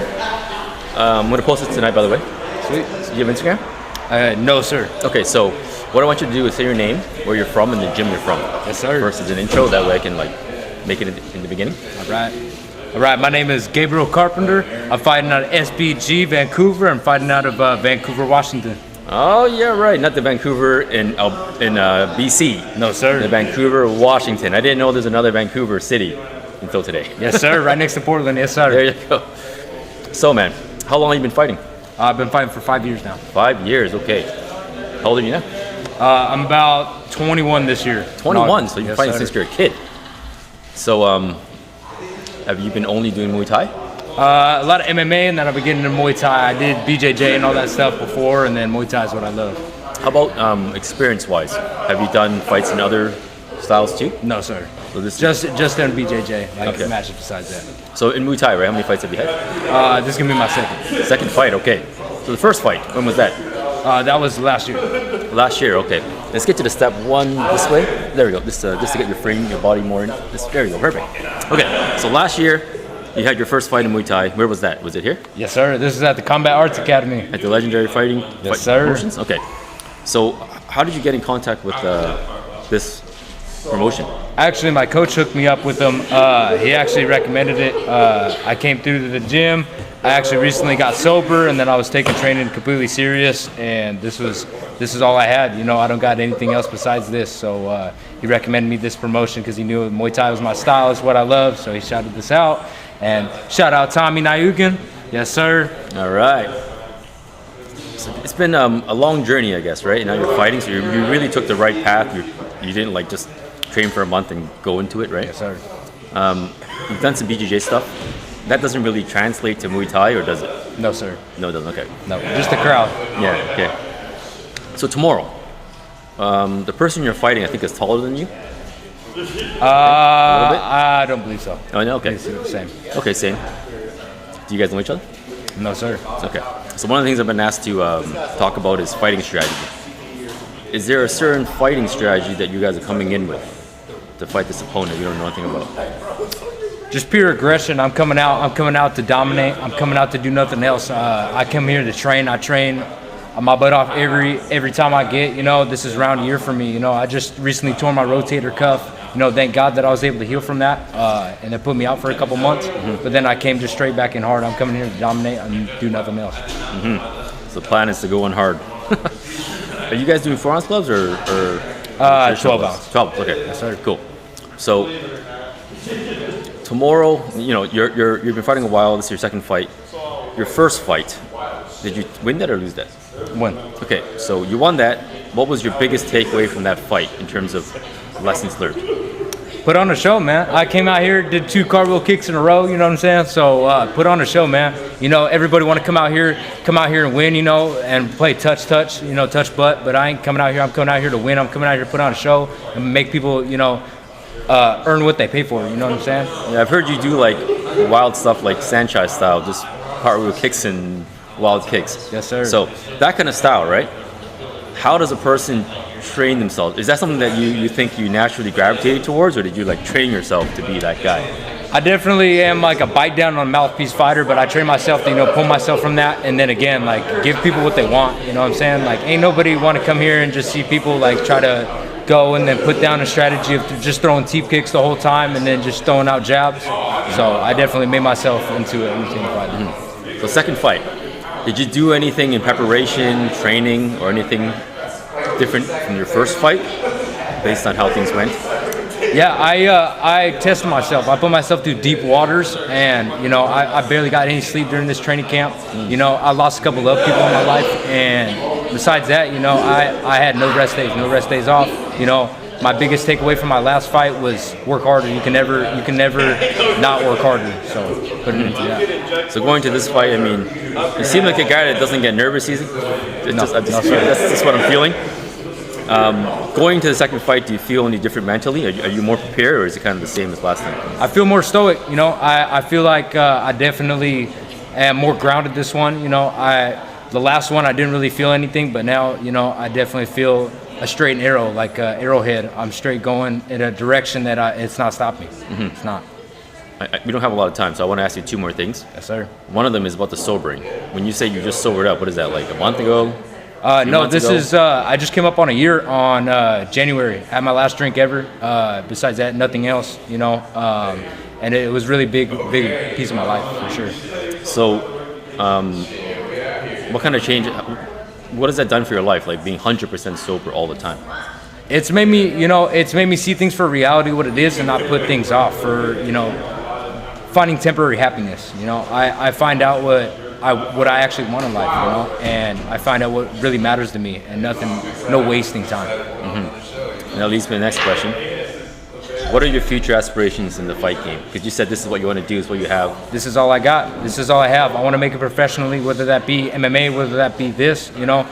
I'm going to post it tonight, by the way. Sweet. Do you have Instagram? No, sir. Okay, so what I want you to do is say your name, where you're from, and the gym you're from. Yes, sir. First is an intro, that way I can make it in the beginning. All right, my name is Gabriel Carpenter. I'm fighting out of SBG, Vancouver. I'm fighting out of Vancouver, Washington. Oh, yeah, right. Not the Vancouver in BC. No, sir. The Vancouver, Washington. I didn't know there's another Vancouver city until today. Yes, sir. Right next to Portland. Yes, sir. There you go. So, man, how long have you been fighting? I've been fighting for 5 years now. 5 years, okay. How old are you now? I'm about 21 this year. 21, so you've been fighting sir. since you're a kid. So, have you been only doing Muay Thai? A lot of MMA, and then I've been getting into Muay Thai. I did BJJ and all that stuff before, and then Muay Thai is what I love. How about experience-wise? Have you done fights in other styles too? No, sir. So this Just done BJJ, like Okay. matches besides that. So in Muay Thai, right? How many fights have you had? This is gonna be my second. Second fight, okay. So the first fight, when was that? That was last year. Last year, okay. Let's get to the step one this way. There we go. Just to get your frame, your body more in. There we go. Perfect. Okay. So last year, you had your first fight in Muay Thai. Where was that? Was it here? Yes, sir. This is at the Combat Arts Academy. At the Legendary Fighting Yes, sir. Promotions? Okay. So how did you get in contact with this promotion? Actually, my coach hooked me up with them. He actually recommended it. I came through to the gym. I actually recently got sober, and then I was taking training completely serious, and this is all I had. You know, I don't got anything else besides this. So he recommended me this promotion because he knew Muay Thai was my style, is what I love. So he shouted this out, and shout out Tommy Nyukin. Yes, sir. All right. So it's been a long journey, I guess, right? And now you're fighting, so you really took the right path. You didn't like just train for a month and go into it, right? Yes, sir. You've done some BJJ stuff. That doesn't really translate to Muay Thai, or does it? No, sir. No, it doesn't. Okay. No, just the crowd. Yeah. Okay. So tomorrow, the person you're fighting, I think, is taller than you. I don't believe so. Oh, no. Okay. Same. Okay, same. Do you guys know each other? No, sir. Okay. So one of the things I've been asked to talk about is fighting strategy. Is there a certain fighting strategy that you guys are coming in with to fight this opponent you don't know anything about? Just pure aggression. I'm coming out to dominate. I'm coming out to do nothing else. I come here to train. I train my butt off every time I get. You know, this is round year for me. You know, I just recently tore my rotator cuff. You know, thank God that I was able to heal from that, and it put me out for a couple months. But then I came just straight back in hard. I'm coming here to dominate and do nothing else. So the plan is to go in hard. Are you guys doing 4-ounce gloves or 12 ounce? 12. Okay. Yes, sir. Cool. So tomorrow, you know, you've been fighting a while. This is your second fight. Your first fight, did you win that or lose that? Win. Okay, so you won that. What was your biggest takeaway from that fight in terms of lessons learned? Put on a show, man. I came out here, did 2 cartwheel kicks in a row, you know what I'm saying? So put on a show, man. You know, everybody want to come out here and win, you know, and play touch, you know, touch butt. But I ain't coming out here. I'm coming out here to win. I'm coming out here to put on a show and make people, you know, earn what they pay for, you know what I'm saying? Yeah, I've heard you do like wild stuff like Sanchez style, just cartwheel kicks and wild kicks. Yes, sir. So that kind of style, right? How does a person train themselves? Is that something that you think you naturally gravitated towards, or did you like train yourself to be that guy? I definitely am like a bite down on mouthpiece fighter, but I train myself to, you know, pull myself from that, and then again, like give people what they want, you know what I'm saying? Like ain't nobody want to come here and just see people like try to go and then put down a strategy of just throwing teep kicks the whole time and then just throwing out jabs. So I definitely made myself into a routine fighter. So second fight, did you do anything in preparation, training, or anything different from your first fight based on how things went? Yeah, I tested myself. I put myself through deep waters, and you know, I barely got any sleep during this training camp. You know, I lost a couple of people in my life, and besides that, you know, I had no rest days off. You know, my biggest takeaway from my last fight was work harder. You can never not work harder. So put it into that. So going to this fight, I mean, you seem like a guy that doesn't get nervous easy. That's just what I'm feeling. Going to the second fight, do you feel any different mentally? Are you more prepared, or is it kind of the same as last time? I feel more stoic. You know, I feel like I definitely am more grounded this one. You know, the last one I didn't really feel anything, but now, you know, I definitely feel a straight arrow, like an arrowhead. I'm straight going in a direction that it's not stopping me. It's not. We don't have a lot of time, so I want to ask you 2 more things. Yes, sir. One of them is about the sobering. When you say you just sobered up, what is that, like a month ago? No, this is, I just came up on a year on January. Had my last drink ever. Besides that, nothing else, you know. And it was really big piece of my life, for sure. So, what kind of change, what has that done for your life, like being 100% sober all the time? It's made me see things for reality, what it is, and not put things off for, you know, finding temporary happiness. You know, I find out what I actually want in life, you know, and I find out what really matters to me, and no wasting time. And that leads to the next question. What are your future aspirations in the fight game? Because you said this is what you want to do, is what you have. This is all I got. This is all I have. I want to make it professionally, whether that be MMA, whether that be this, you know.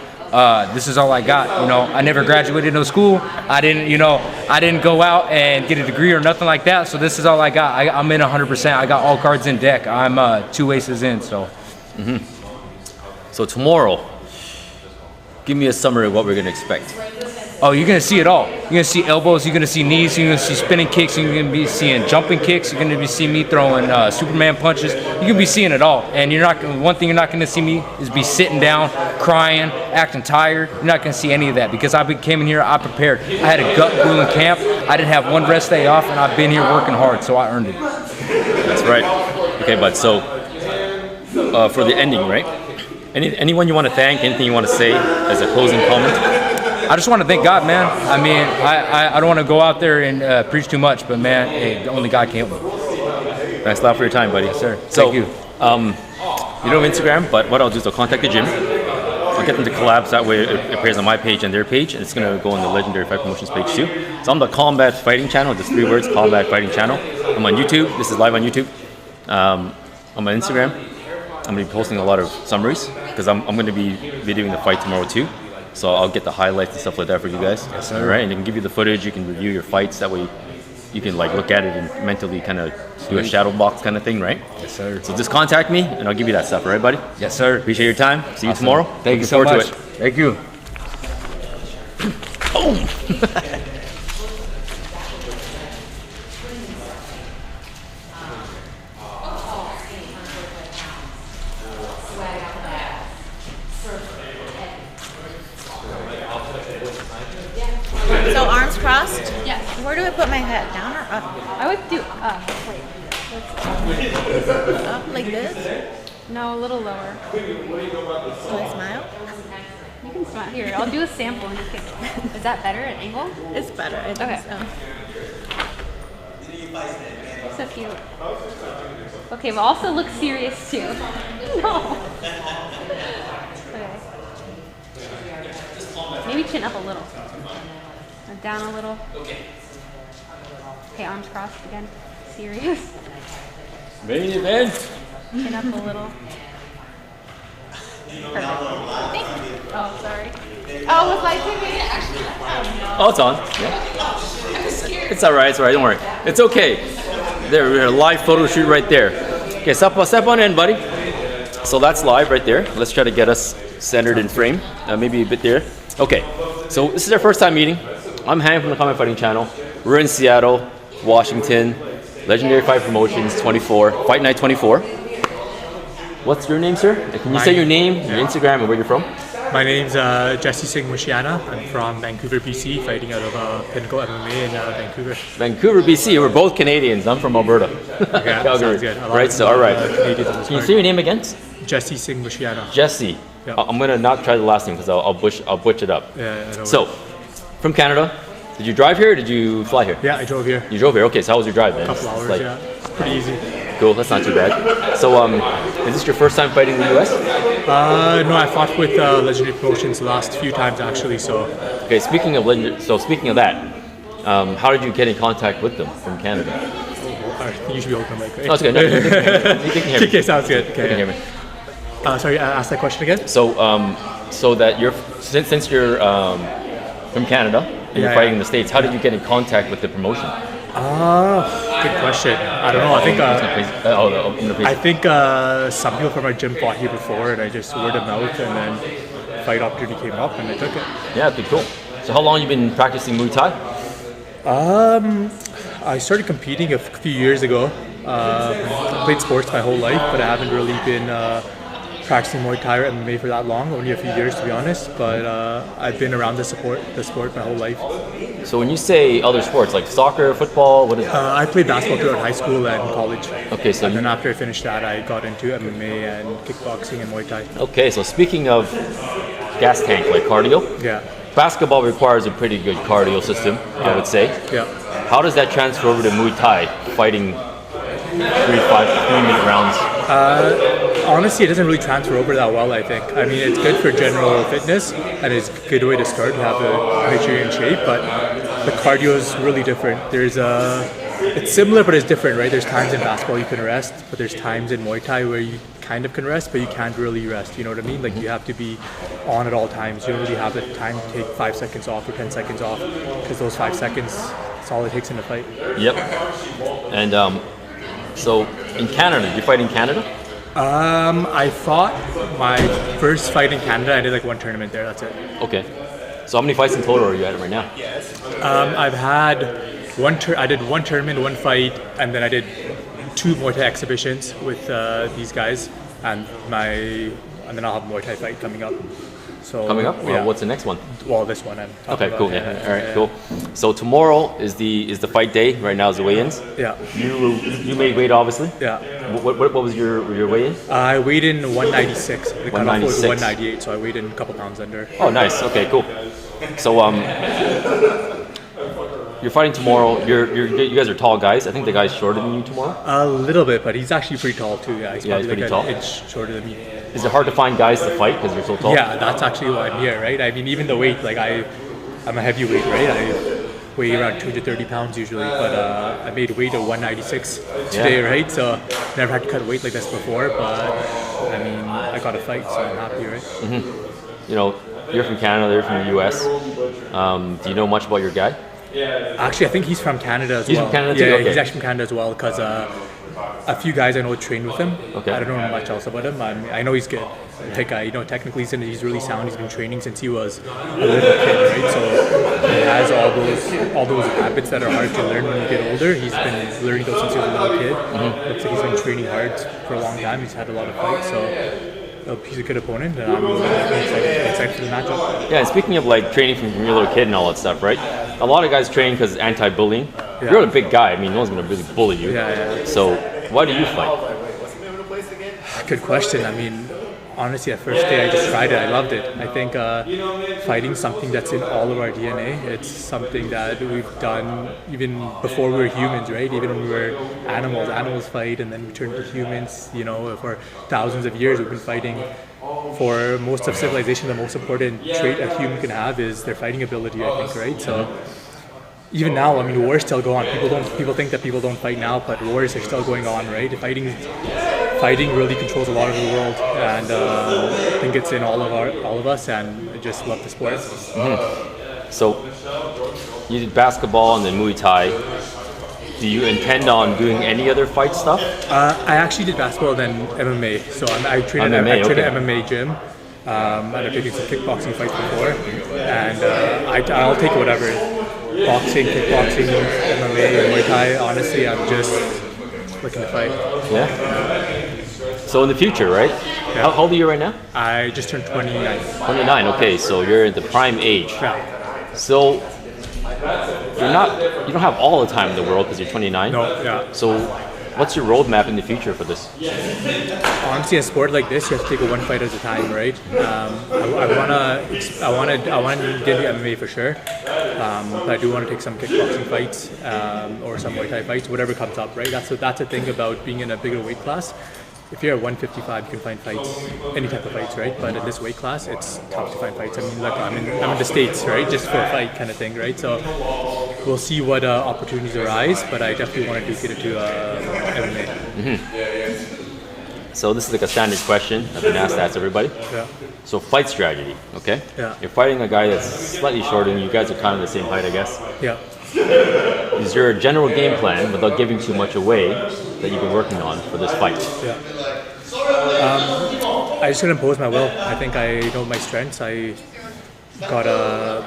This is all I got. You know, I never graduated no school. I didn't go out and get a degree or nothing like that. So this is all I got. I'm in 100%. I got all cards in deck. I'm 2 aces in, so. So tomorrow, give me a summary of what we're gonna expect. Oh, you're gonna see it all. You're gonna see elbows, you're gonna see knees, you're gonna see spinning kicks, you're gonna be seeing jumping kicks, you're gonna be seeing me throwing Superman punches. You're gonna be seeing it all. And one thing you're not gonna see me is be sitting down, crying, acting tired. You're not gonna see any of that because came in here, I prepared. I had a gut grueling camp. I didn't have one rest day off, and I've been here working hard, so I earned it. That's right. Okay, bud. So for the ending, right? Anyone you want to thank? Anything you want to say as a closing comment? I just want to thank God, man. I mean, I don't want to go out there and preach too much, but man, hey, only God can help me. Thanks a lot for your time, buddy. Yes, sir. So, Thank you. You don't have Instagram, but what I'll do is I'll contact the gym. I'll get them to collab, so that way it appears on my page and their page, and it's going to go on the Legendary Fight Promotions page too. So I'm the Combat Fighting Channel, just 3 words, Combat Fighting Channel. I'm on YouTube. This is live on YouTube. I'm on Instagram. I'm going to be posting a lot of summaries because I'm going to be videoing the fight tomorrow too. So I'll get the highlights and stuff like that for you guys. Yes, sir. All right, and they can give you the footage. You can review your fights. That way you can like look at it and mentally kind of do a shadow box kind of thing, right? Yes, sir. So just contact me and I'll give you that stuff, all right, buddy? Yes, sir. Appreciate your time. See you Awesome. tomorrow. Thank you Looking so forward much. to it. Thank you. So arms crossed? Yes. Where do I put my head? Down or up? I would do, wait. Up like this? No, a little lower. Do I smile? You can smile. Here, I'll do a sample and you can. Is that better at angle? It's better, I think Okay. so. So cute. Okay, but also look serious too. No. Okay. Maybe chin up a little. Or down a little. Okay, arms crossed again. Serious. Main event. Chin up a little. Perfect. Oh, sorry. Oh, was like TV actually? Oh, it's on. Yeah. It's all right. It's all right. Don't worry. It's okay. There, we have a live photo shoot right there. Okay, step on in, buddy. So that's live right there. Let's try to get us centered in frame. Maybe a bit there. Okay. So this is our first time meeting. I'm Han from the Combat Fighting Channel. We're in Seattle, Washington. Legendary Fight Promotions 24. Fight Night 24. What's your name, sir? Can you say your name, your Instagram, and where you're from? My name's Jesse Singh Mushiana. I'm from Vancouver, BC, fighting out of Pinnacle MMA in Vancouver. Vancouver, BC. We're both Canadians. I'm from Alberta. Okay, sounds good. Right, so all right. Canadians on this Can you card. say your name again? Jesse Singh Mushiana. Jesse. Yeah. I'm gonna not try the last name because I'll butcher it up. Yeah, I know. So, from Canada, did you drive here or did you fly here? Yeah, I drove here. You drove here. Okay, so how was your drive, man? A couple hours, Like, yeah. It's pretty easy. Cool, that's not too bad. So, is this your first time fighting in the US? No, I fought with Legendary Promotions the last few times actually, so. Okay, speaking of that, how did you get in contact with them from Canada? You should be holding the mic, right? Oh, it's good. No, you can hear me. Okay, sounds good. Okay. You can hear me. Sorry, ask that question again? So, so that since you're from Canada and you're fighting in the States, how did you get in contact with the promotion? Good question. I don't know. I think some people from our gym fought here before, and I just word of mouth, and then fight opportunity came up, and I took it. Yeah, pretty cool. So, how long have you been practicing Muay Thai? I started competing a few years ago. I played sports my whole life, but I haven't really been practicing Muay Thai or MMA for that long, only a few years to be honest, but I've been around the sport my whole life. So when you say other sports, like soccer, football, what is it? I played basketball throughout high school and college. Okay, so and then after I finished that, I got into MMA and kickboxing and Muay Thai. Okay, so speaking of gas tank, like cardio, Yeah. basketball requires a pretty good cardio system, I would say. Yeah. How does that transfer over to Muay Thai, fighting 3-minute rounds? Honestly, it doesn't really transfer over that well, I think. I mean, it's good for general fitness, and it's a good way to start to make sure you're in shape, but the cardio is really different. It's similar, but it's different, right? There's times in basketball you can rest, but there's times in Muay Thai where you kind of can rest, but you can't really rest, you know what I mean? Like, you have to be on at all times. You don't really have the time to take 5 seconds off or 10 seconds off, because those 5 seconds, that's all it takes in a fight. Yep. And so in Canada, did you fight in Canada? I fought my first fight in Canada. I did like one tournament there. That's it. Okay. So how many fights in total are you at right now? I've had I did one tournament, one fight, and then I did 2 Muay Thai exhibitions with these guys, and then I'll have a Muay Thai fight coming up. So Coming up? yeah. What's the next one? Well, this one. I'm talking Okay, cool. about. Yeah. All right, cool. So tomorrow is the fight day. Right now is the weigh-ins. Yeah. You made weight, obviously. Yeah. What was your weigh-in? I weighed in 196. The cutoff was 196. 198, so I weighed in a couple pounds under. Oh, nice. Okay, cool. So you're fighting tomorrow. You guys are tall guys. I think the guy's shorter than you tomorrow. A little bit, but he's actually pretty tall too. Yeah, he's probably pretty like tall. an inch shorter than me. Is it hard to find guys to fight because you're so tall? Yeah, that's actually why I'm here, right? I mean, even the weight, like I'm a heavyweight, right? I weigh around 230 pounds usually, but I made weight at 196 today, right? So never had to cut weight like this before, but I mean, I got a fight, so I'm happy, right? Mm-hmm. You know, you're from Canada, they're from the US. Do you know much about your guy? Actually, I think he's from Canada as well. He's from Canada too? Yeah, Okay. he's actually from Canada as well, because a few guys I know trained with him. Okay. I don't know much else about him. I know he's good. Technically he's really sound. He's been training since he was a little kid, right? So he has all those habits that are hard to learn when you get older. He's been learning those since he was a little kid. Looks like he's been training hard for a long time. He's had a lot of fights, so he's a good opponent, and I'm excited for the matchup. Yeah, and speaking of like training from your little kid and all that stuff, right? A lot of guys train because anti-bullying. Yeah. You're a big guy. I mean, no one's gonna really bully you. Yeah. So why do you fight? Good question. I mean, honestly, at first day I just tried it. I loved it. I think fighting something that's in all of our DNA. It's something that we've done even before we were humans, right? Even when we were animals. Animals fight, and then we turn into humans. You know, for thousands of years we've been fighting. For most of civilization, the most important trait a human can have is their fighting ability, I think, right? So even now, I mean, wars still go on. People think that people don't fight now, but wars are still going on, right? Fighting really controls a lot of the world, and I think it's in all of us, and I just love the sport. Mm-hmm. So you did basketball and then Muay Thai. Do you intend on doing any other fight stuff? I actually did basketball then MMA. So I trained at an MMA gym. I've taken some kickboxing fights before, and I'll take whatever. Boxing, kickboxing, MMA, Muay Thai. Honestly, I'm just looking to fight. Yeah. So in the future, right? Yeah. How old are you right now? I just turned 29. 29. Okay, so you're in the prime age. Yeah. So you don't have all the time in the world because you're 29. No. Yeah. So what's your roadmap in the future for this? Honestly, a sport like this, you have to take it one fight at a time, right? I want to get into MMA for sure, but I do want to take some kickboxing fights or some Muay Thai fights, whatever comes up, right? That's the thing about being in a bigger weight class. If you're at 155, you can find fights, any type of fights, right? But in this weight class, it's tough to find fights. I mean, look, I'm in the States, right? Just for a fight kind of thing, right? So we'll see what opportunities arise, but I definitely want to get into MMA. Mm-hmm. So this is like a standard question I've been asked to ask everybody. Yeah. So fight strategy, okay? Yeah. You're fighting a guy that's slightly shorter than you. You guys are kind of the same height, I guess. Yeah. Is there a general game plan, without giving too much away, that you've been working on for this fight? Yeah. I just gotta impose my will. I think I know my strengths. I gotta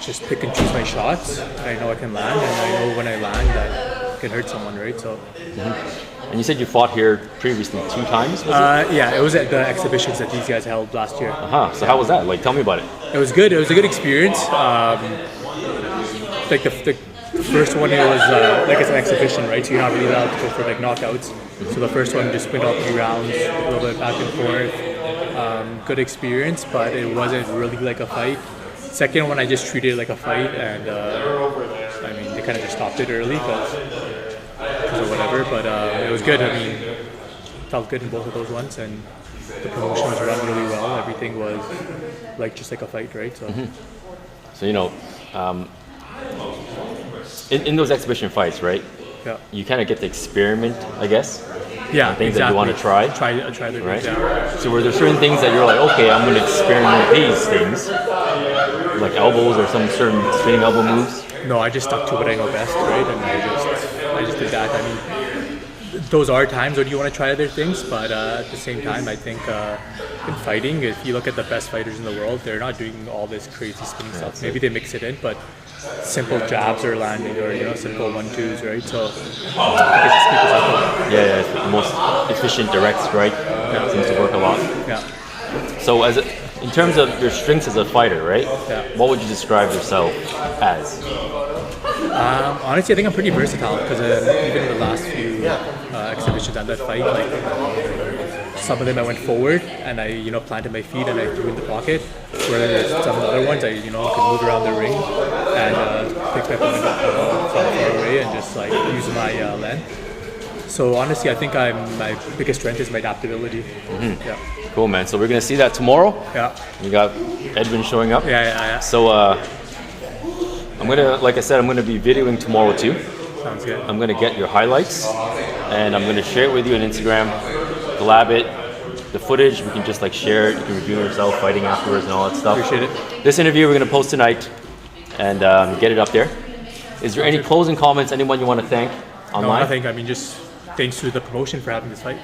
just pick and choose my shots. I know I can land, and I know when I land that I can hurt someone, right? So. Mm-hmm. And you said you fought here previously 2 times? Yeah, it was at the exhibitions that these guys held last year. So how was that? Like, tell me about it. It was good. It was a good experience. Like the first one, it was like it's an exhibition, right? So you're not really allowed to go for like knockouts. So the first one just went all 3 rounds, a little bit back and forth. Good experience, but it wasn't really like a fight. Second one, I just treated it like a fight, and I mean, they kind of just stopped it early because of whatever. But it was good. I mean, felt good in both of those ones, and the promotion was run really well. Everything was like just like a fight, right? So, So you know. In those exhibition fights, right? Yeah. You kind of get to experiment, I guess. Yeah, things exactly. that you want to try. Try the right? Yeah. So were there certain things that you're like, okay, I'm going to experiment these things, like elbows or some certain spinning elbow moves? No, I just stuck to what I know best, right? And I just did that. I mean, those are times when you want to try other things, but at the same time, I think in fighting, if you look at the best fighters in the world, they're not doing all this crazy spinning stuff. Maybe they mix it in, but simple jabs are landing, or simple 1-2s, right? So I guess just keep it simple. Yeah, it's the most efficient direct strike. Seems to work a lot. Yeah. So in terms of your strengths as a fighter, right? Yeah. What would you describe yourself as? Honestly, I think I'm pretty versatile because even in the last few exhibitions and that fight, like some of them I went forward and I planted my feet and I threw in the pocket. Whereas some of the other ones I could move around the ring and pick my opponent up from far away and just like use my length. So honestly, I think my biggest strength is my adaptability. Mm-hmm. Yeah. Cool, man. So we're gonna see that tomorrow. Yeah. You got Edwin showing up. Yeah. So I'm gonna be videoing tomorrow too. Sounds good. I'm gonna get your highlights and I'm gonna share it with you on Instagram, collab it. The footage we can just like share it. You can review yourself fighting afterwards and all that stuff. Appreciate it. This interview we're gonna post tonight and get it up there. Is there any closing comments? Anyone you want to thank online? No, nothing. I mean, just thanks to the promotion for having this fight.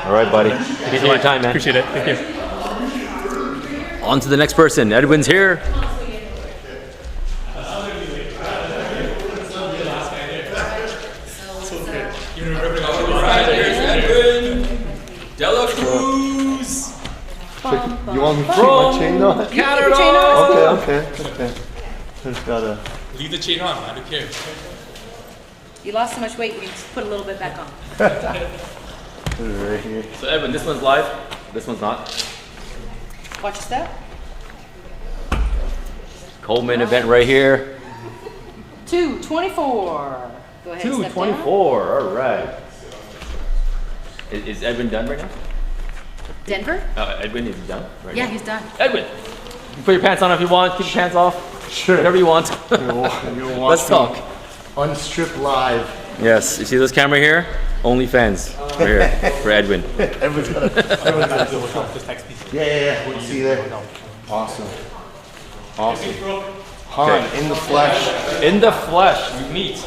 All right, buddy. Appreciate your time, man. Appreciate it. Thank you. On to the next person. Edwin's here. Edwin. Dela Cruz. You want me to keep my chain on? Canada. Okay. Just gotta. Leave the chain on. I don't care. You lost so much weight, you can just put a little bit back on. Right here. So Edwin, this one's live. This one's not. Watch your step. Coleman event right here. 224. Go ahead. 224. All right. Is Edwin done right now? Denver? Edwin, is he done right Yeah, now? he's done. Edwin, you put your pants on if you want. Keep your pants off. Sure. Whatever you want. You'll watch Let's talk. Unstrip live. Yes. You see this camera here? OnlyFans. Right here for Edwin. Everyone's got Yeah. See you there. Awesome. Han, in the flesh. In the flesh, you meet.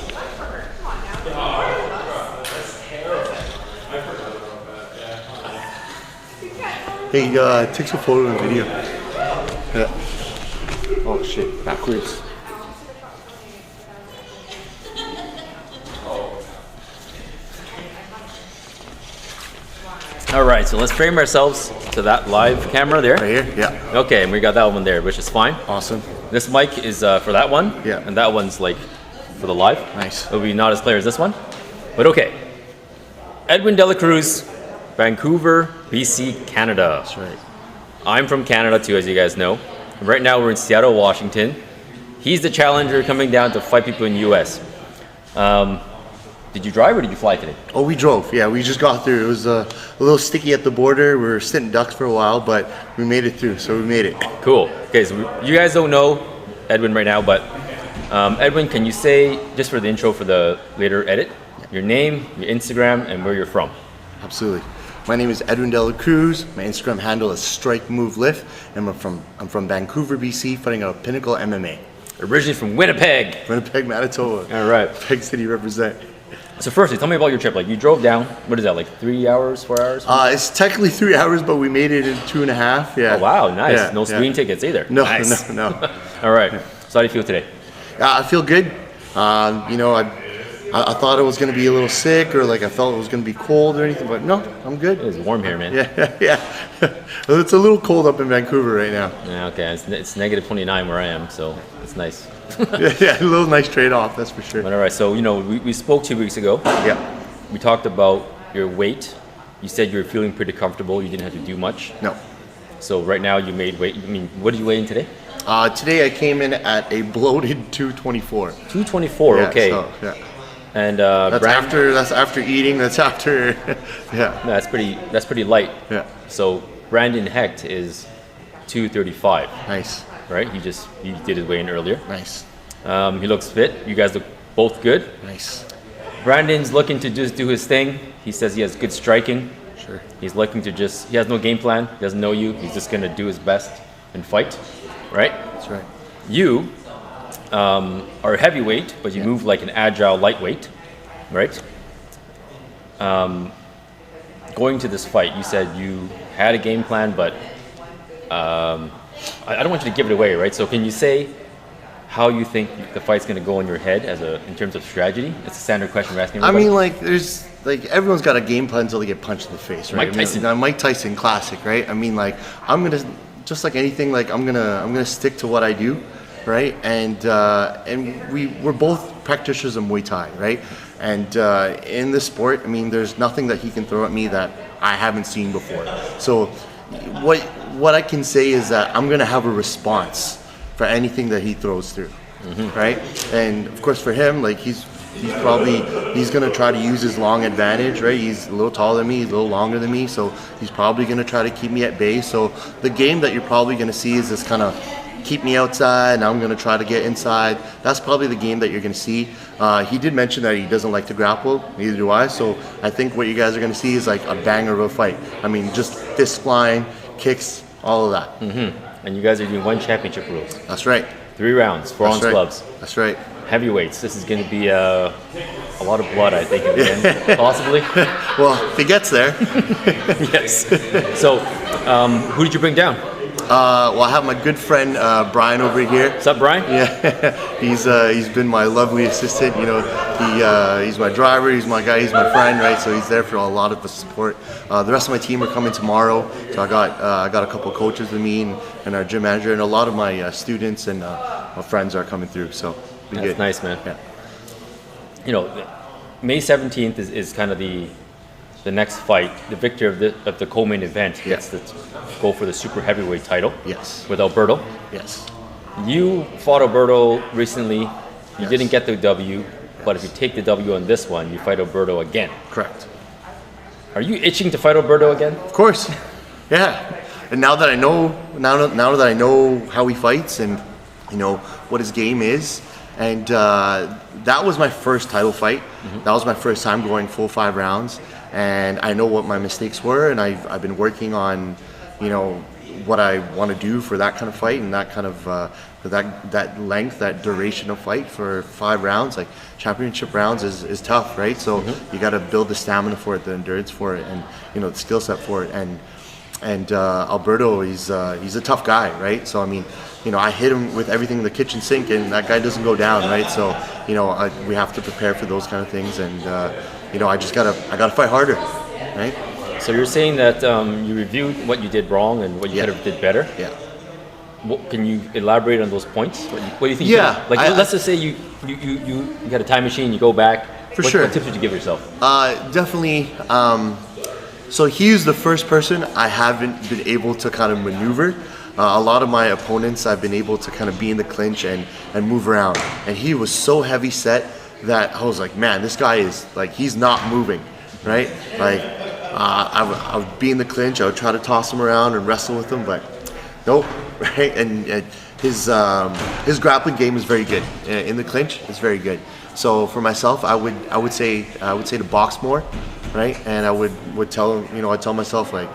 Hey, take some photo and video. Yeah. Oh shit, backwards. All right, so let's frame ourselves to that live camera there. Right here? Yeah. Okay, and we got that one there, which is fine. Awesome. This mic is for that one. Yeah. And that one's like for the live. Nice. It'll be not as clear as this one, but okay. Edwin Dela Cruz, Vancouver, BC, Canada. That's right. I'm from Canada too, as you guys know. Right now we're in Seattle, Washington. He's the challenger coming down to fight people in the US. Did you drive or did you fly today? Oh, we drove. Yeah, we just got through. It was a little sticky at the border. We were sitting ducks for a while, but we made it through, so we made it. Cool. Okay, so you guys don't know Edwin right now, but Edwin, can you say, just for the intro for the later edit, your name, your Instagram, and where you're from? Absolutely. My name is Edwin Dela Cruz. My Instagram handle is Strike Move Lift, and I'm from Vancouver, BC, fighting out of Pinnacle MMA. Originally from Winnipeg. Winnipeg, Manitoba. All right. Peg City represent. So firstly, tell me about your trip. Like you drove down, what is that, like 3 hours, 4 hours? It's technically 3 hours, but we made it in 2.5. Yeah. Oh wow, nice. Yeah, No screen tickets either. No, Nice. no. All right. So how do you feel today? I feel good. I thought it was going to be a little sick, or like I felt it was going to be cold or anything, but no, I'm good. It's warm here, man. Yeah. It's a little cold up in Vancouver right now. Yeah, okay. It's negative 29 where I am, so it's nice. Yeah, a little nice trade-off, that's for sure. But all right, so we spoke 2 weeks ago. Yeah. We talked about your weight. You said you were feeling pretty comfortable. You didn't have to do much. No. So right now you made weight. I mean, what did you weigh in today? Today I came in at a bloated 224. 224. Yeah, Okay. So, yeah. And that's after eating. That's after. Yeah. No, that's pretty light. Yeah. So Brandon Hecht is 235. Nice. Right? He did his weigh in earlier. Nice. He looks fit. You guys look both good. Nice. Brandon's looking to just do his thing. He says he has good striking. Sure. He's looking to he has no game plan. He doesn't know you. He's just going to do his best and fight. Right? That's right. You are a heavyweight, but you move like an agile lightweight. Right? going to this fight, you said you had a game plan, but I don't want you to give it away, right? So can you say how you think the fight's going to go in your head in terms of strategy? It's a standard question we're asking everybody. I mean, like, there's like everyone's got a game plan until they get punched in the face, right? Mike Tyson. Mike Tyson classic, right? I mean, like, I'm gonna just like anything, like I'm gonna stick to what I do, right? And we're both practitioners of Muay Thai, right? And in this sport, I mean, there's nothing that he can throw at me that I haven't seen before. So what I can say is that I'm gonna have a response for anything that he throws through, right? And of course, for him, like he's gonna try to use his long advantage, right? He's a little taller than me, he's a little longer than me, so he's probably gonna try to keep me at bay. So the game that you're probably gonna see is this kind of keep me outside, and I'm gonna try to get inside. That's probably the game that you're gonna see. He did mention that he doesn't like to grapple, neither do I. So I think what you guys are gonna see is like a banger of a fight. I mean, just fist flying, kicks, all of that. And you guys are doing one championship rules. That's right. 3 rounds, 4 ounce gloves. That's right. Heavyweights. This is going to be a lot of blood, I think, in the end, possibly. Well, if he gets there. Yes. So, who did you bring down? Well, I have my good friend Brian over here. What's up, Brian? Yeah, he's been my lovely assistant. You know, he's my driver, he's my guy, he's my friend, right? So he's there for a lot of the support. The rest of my team are coming tomorrow. So I got a couple of coaches with me and our gym manager, and a lot of my students and my friends are coming through. So be That's good. nice, man. Yeah. You know, May 17th is kind of the next fight. The victor of the co-main event gets to go for the super heavyweight title. Yes. With Alberto. Yes. You fought Alberto recently. You didn't get the W, but if you take the W on this one, you fight Alberto again. Correct. Are you itching to fight Alberto again? Of course. Yeah. And now that I know how he fights and you know what his game is, and that was my first title fight. That was my first time going full 5 rounds. And I know what my mistakes were, and I've been working on, you know, what I want to do for that kind of fight and that kind of for that length, that duration of fight for 5 rounds. Like championship rounds is tough, right? So you got to build the stamina for it, the endurance for it, and you know the skill set for it. And Alberto, he's a tough guy, right? So I mean, you know, I hit him with everything in the kitchen sink, and that guy doesn't go down, right? So you know, we have to prepare for those kind of things, and you know, I gotta fight harder, right? So you're saying that you reviewed what you did wrong and what you could have did better. Yeah. Can you elaborate on those points? What do you think? Yeah. Let's just say you got a time machine, you go back. For sure. What tips would you give yourself? Definitely. So he's the first person I haven't been able to kind of maneuver. A lot of my opponents, I've been able to kind of be in the clinch and move around. And he was so heavy set that I was like, man, this guy is like, he's not moving, right? Like, I would be in the clinch, I would try to toss him around and wrestle with him, but nope, right? And his grappling game is very good. In the clinch, it's very good. So for myself, I would say to box more, right? And I would tell him, you know, I tell myself like,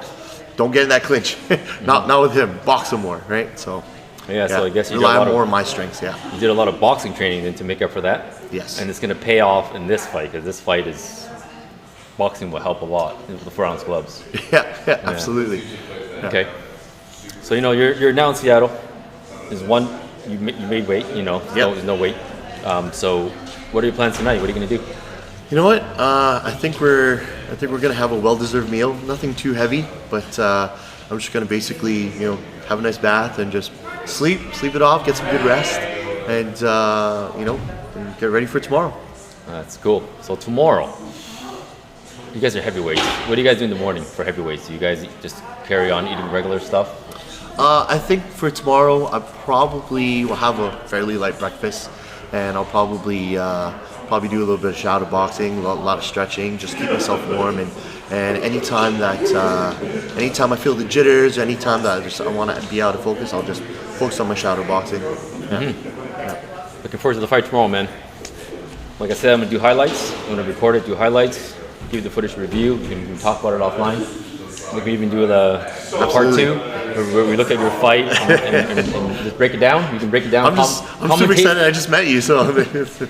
don't get in that clinch, not with him. Box him more, right? So yeah. So I guess you rely more on my strengths. Yeah. You did a lot of boxing training then to make up for that. Yes. And it's going to pay off in this fight because this fight is boxing will help a lot with the 4 ounce gloves. Yeah, absolutely. Yeah. Okay. So you know you're now in Seattle. There's one you made weight. You know, there's no weight. So what are your plans tonight? What are you going to do? You know what? I think we're gonna have a well-deserved meal. Nothing too heavy, but I'm just gonna basically, you know, have a nice bath and just sleep it off, get some good rest, and you know, and get ready for tomorrow. That's cool. So tomorrow, you guys are heavyweights. What do you guys do in the morning for heavyweights? Do you guys just carry on eating regular stuff? I think for tomorrow, I probably will have a fairly light breakfast, and I'll probably do a little bit of shadow boxing, a lot of stretching, just keep myself warm. And anytime I feel the jitters, anytime that I want to be out of focus, I'll just focus on my shadow boxing. Yeah. Looking forward to the fight tomorrow, man. Like I said, I'm gonna do highlights. I'm gonna record it, do highlights, give you the footage review. We can talk about it offline. We can even do the part 2, where we look at your fight and just break it down. You can break it down. I'm super excited. I just met you, so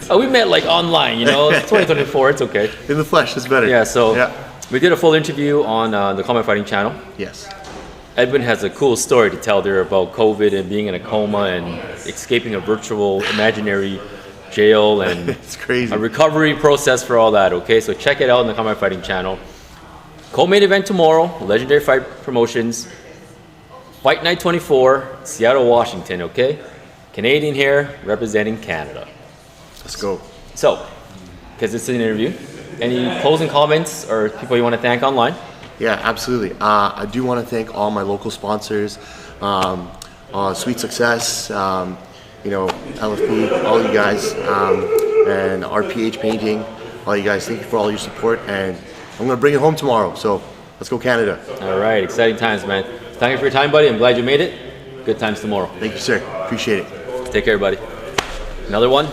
oh, we met like online, you know. It's 2024. It's okay. In the flesh, it's better. Yeah. So we did a full interview on the Combat Fighting channel. Yes. Edwin has a cool story to tell there about COVID and being in a coma and escaping a virtual imaginary jail and it's crazy. A recovery process for all that. Okay, so check it out on the Combat Fighting channel. Co-main event tomorrow, Legendary Fight Promotions, Fight Night 24, Seattle, Washington. Okay, Canadian here representing Canada. Let's go. So, because it's an interview, any closing comments or people you want to thank online? Yeah, absolutely. I do want to thank all my local sponsors, Sweet Success, LFP, all you guys, and RPH Painting, all you guys. Thank you for all your support, and I'm going to bring it home tomorrow, so let's go Canada. All right, exciting times, man. Thank you for your time, buddy. I'm glad you made it. Good times tomorrow. Thank you, sir. Appreciate it. Take care, buddy. Another one?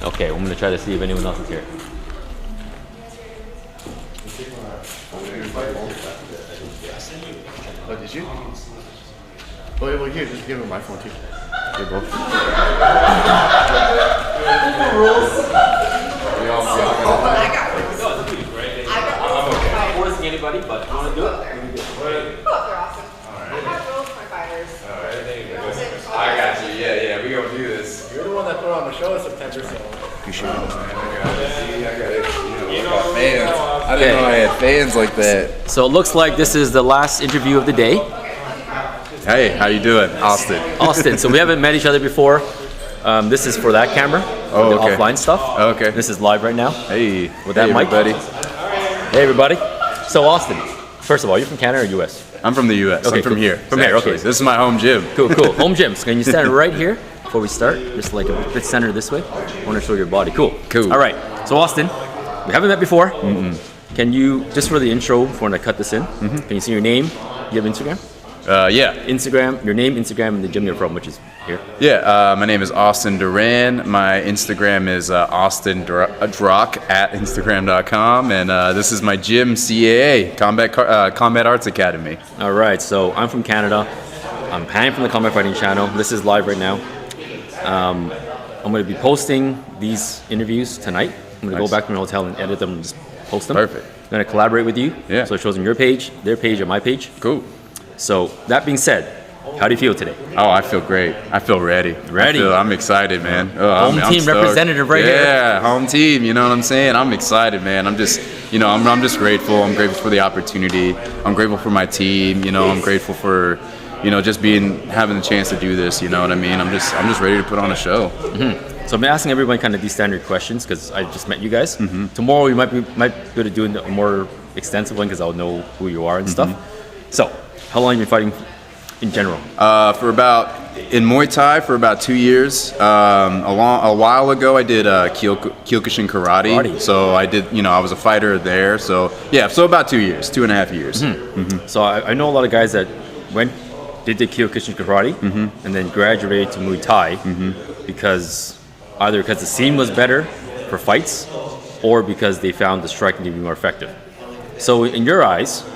Okay, I'm going to try to see if anyone else is here. Oh, did you? Oh, well, here, just give him my phone too. Here, both. I'm not forcing anybody, but if you want to do it, they're awesome. I have rules for fighters. I got you. Yeah, we gonna do this. You're the one that put on the show in September, so. Appreciate it. I got it. Fans. I didn't know I had fans like that. So it looks like this is the last interview of the day. Hey, how you doing, Austin? Austin. So we haven't met each other before. This is for that camera. Oh, the okay. offline stuff. Oh, okay. This is live right now. Hey, with that mic. everybody. Hey, everybody. So Austin, first of all, you're from Canada or U.S.? I'm from the U.S. Okay, I'm from cool. here. From here, okay. This is my home gym. Cool. Home gym. So can you stand right here before we start? Just like a bit centered this way. I want to show your body. Cool. All right. So Austin, we haven't met before. Can you, just for the intro, before I cut this in, can you see your name? You have Instagram? Yeah. Instagram, your name, Instagram, and the gym you're from, which is here. Yeah, my name is Austin Duran. My Instagram is Austin Drock at Instagram.com. And this is my gym, CAA, Combat Arts Academy. All right, so I'm from Canada. I'm Pan from the Combat Fighting channel. This is live right now. I'm going to be posting these interviews tonight. I'm going to go back to my hotel and edit them and just post them. Perfect. I'm going to collaborate with you. Yeah. So it shows on your page, their page, and my page. Cool. So that being said, how do you feel today? Oh, I feel great. I feel ready. I'm excited, man. Home team representative right here. Yeah, home team. You know what I'm saying? I'm excited, man. I'm just grateful. I'm grateful for the opportunity. I'm grateful for my team. I'm grateful for, just having the chance to do this. You know what I mean? I'm just ready to put on a show. So I've been asking everyone kind of these standard questions because I just met you guys. Tomorrow we might be able to do a more extensive one because I'll know who you are and stuff. So how long have you been fighting in general? In Muay Thai for about 2 years. A while ago I did Kyokushin karate. So I did, I was a fighter there. So yeah, so about 2 years, 2.5 years. So I know a lot of guys that did the Kyokushin karate and then graduated to Muay Thai because either because the scene was better for fights or because they found the striking to be more effective. So in your eyes,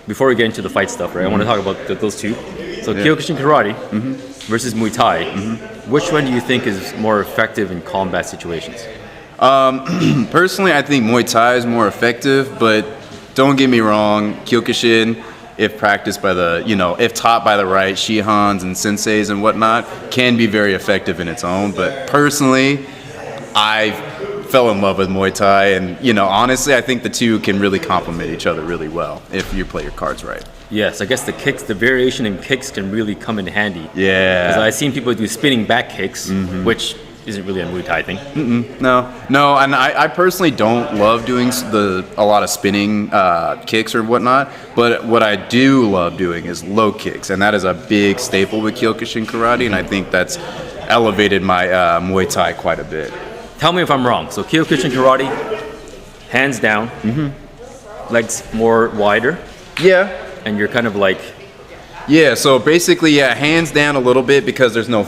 before we get into the fight stuff, right, I want to talk about those two. So Kyokushin karate versus Muay Thai, which one do you think is more effective in combat situations? Personally, I think Muay Thai is more effective, but don't get me wrong, Kyokushin, if practiced by if taught by the right Shihans and senseis and whatnot, can be very effective in its own. But personally, I fell in love with Muay Thai, and honestly, I think the two can really complement each other really well if you play your cards right. Yes, I guess the variation in kicks can really come in handy. Yeah. Because I've seen people do spinning back kicks, which isn't really a Muay Thai thing. No, and I personally don't love doing a lot of spinning kicks or whatnot, but what I do love doing is low kicks, and that is a big staple with Kyokushin karate, and I think that's elevated my Muay Thai quite a bit. Tell me if I'm wrong. So Kyokushin karate, hands down, legs more wider. Yeah. And you're kind of like Yeah, so basically, yeah, hands down a little bit because there's no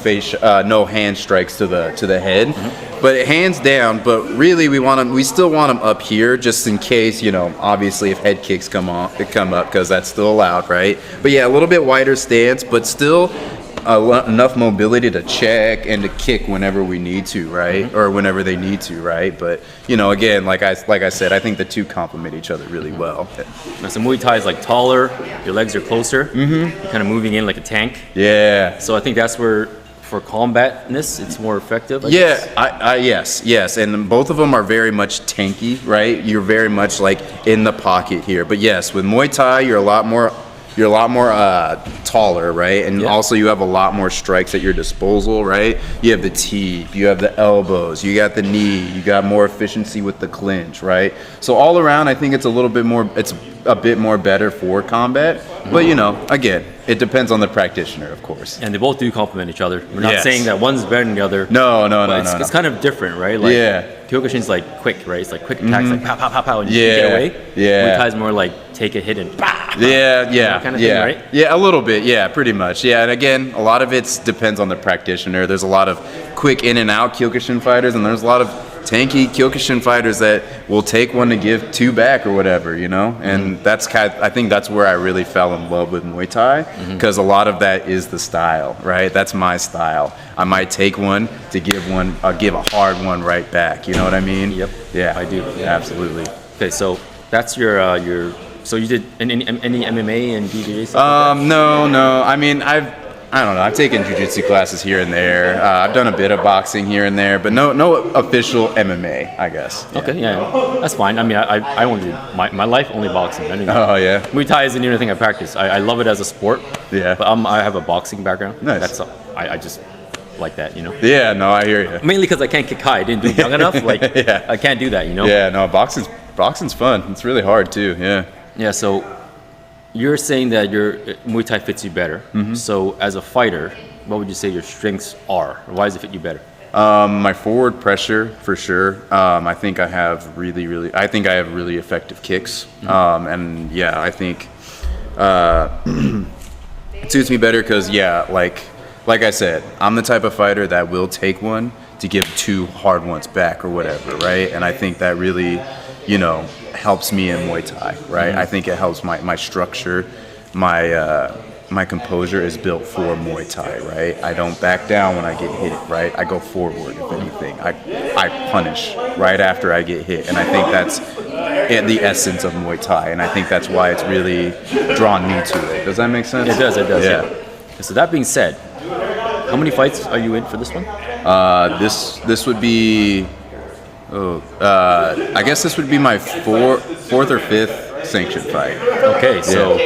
no hand strikes to the head, but hands down. But really, we still want them up here just in case, obviously if head kicks come up because that's still allowed, right? But yeah, a little bit wider stance, but still enough mobility to check and to kick whenever we need to, right? Or whenever they need to, right? But again, like I said, I think the two complement each other really well. Now, so Muay Thai is like taller, your legs are closer, you're kind of moving in like a tank. Yeah. So I think that's where, for combatness, it's more effective. I guess. Yes, and both of them are very much tanky, right? You're very much like in the pocket here. But yes, with Muay Thai, you're a lot more taller, right? And also you have a lot more strikes at your disposal, right? You have the teep, you have the elbows, you got the knee, you got more efficiency with the clinch, right? So all around, I think it's a bit more better for combat. But again, it depends on the practitioner, of course. And they both do complement each other. We're not saying that one's better than the other. No. It's kind of different, right? Like, Kyokushin's like quick, right? It's like quick attacks, like pow, pow, pow, pow, and you get away. Muay Thai's more like take a hit and kind of thing, right? Yeah, a little bit. Yeah, pretty much. Yeah, and again, a lot of it depends on the practitioner. There's a lot of quick in and out Kyokushin fighters, and there's a lot of tanky Kyokushin fighters that will take one to give two back or whatever, And I think that's where I really fell in love with Muay Thai, because a lot of that is the style, right? That's my style. I might take one to give a hard one right back. You know what I mean? Yep. Yeah, I do. Yeah. Absolutely. Okay, so that's your. So you did any MMA and BJJ stuff? No. I mean, I don't know. I've taken jiu-jitsu classes here and there. I've done a bit of boxing here and there, but no official MMA, I guess. Yeah. Okay, yeah, that's fine. I mean, I only do my life only boxing. Oh yeah. Muay Thai isn't the only thing I practice. I love it as a sport. Yeah. But I have a boxing background. Nice. I just like that, Yeah, no, I hear you. Mainly because I can't kick high. I didn't do it young enough. Like, I can't do that, Yeah, no, boxing's fun. It's really hard too. Yeah. Yeah. So you're saying that your Muay Thai fits you better. So as a fighter, what would you say your strengths are? Or why does it fit you better? My forward pressure, for sure. I think I have really effective kicks. And yeah, I think it suits me better because like I said, I'm the type of fighter that will take one to give two hard ones back or whatever, right? And I think that really, helps me in Muay Thai, right? I think it helps my structure, my composure is built for Muay Thai, right? I don't back down when I get hit, right? I go forward, if anything. I punish right after I get hit, and I think that's the essence of Muay Thai, and I think that's why it's really drawn me to it. Does that make sense? It does, yeah. So that being said, how many fights are you in for this one? This would be, I guess this would be my fourth or fifth sanctioned fight. Okay, so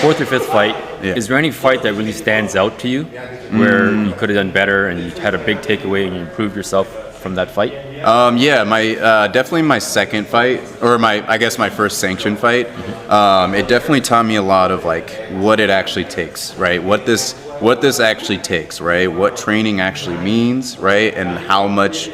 fourth or fifth fight. Yeah. Is there any fight that really stands out to you where you could have done better and you had a big takeaway and you improved yourself from that fight? Definitely my second fight, or my first sanctioned fight. It definitely taught me a lot of like what it actually takes, right? What this actually takes, right? What training actually means, right? And how much,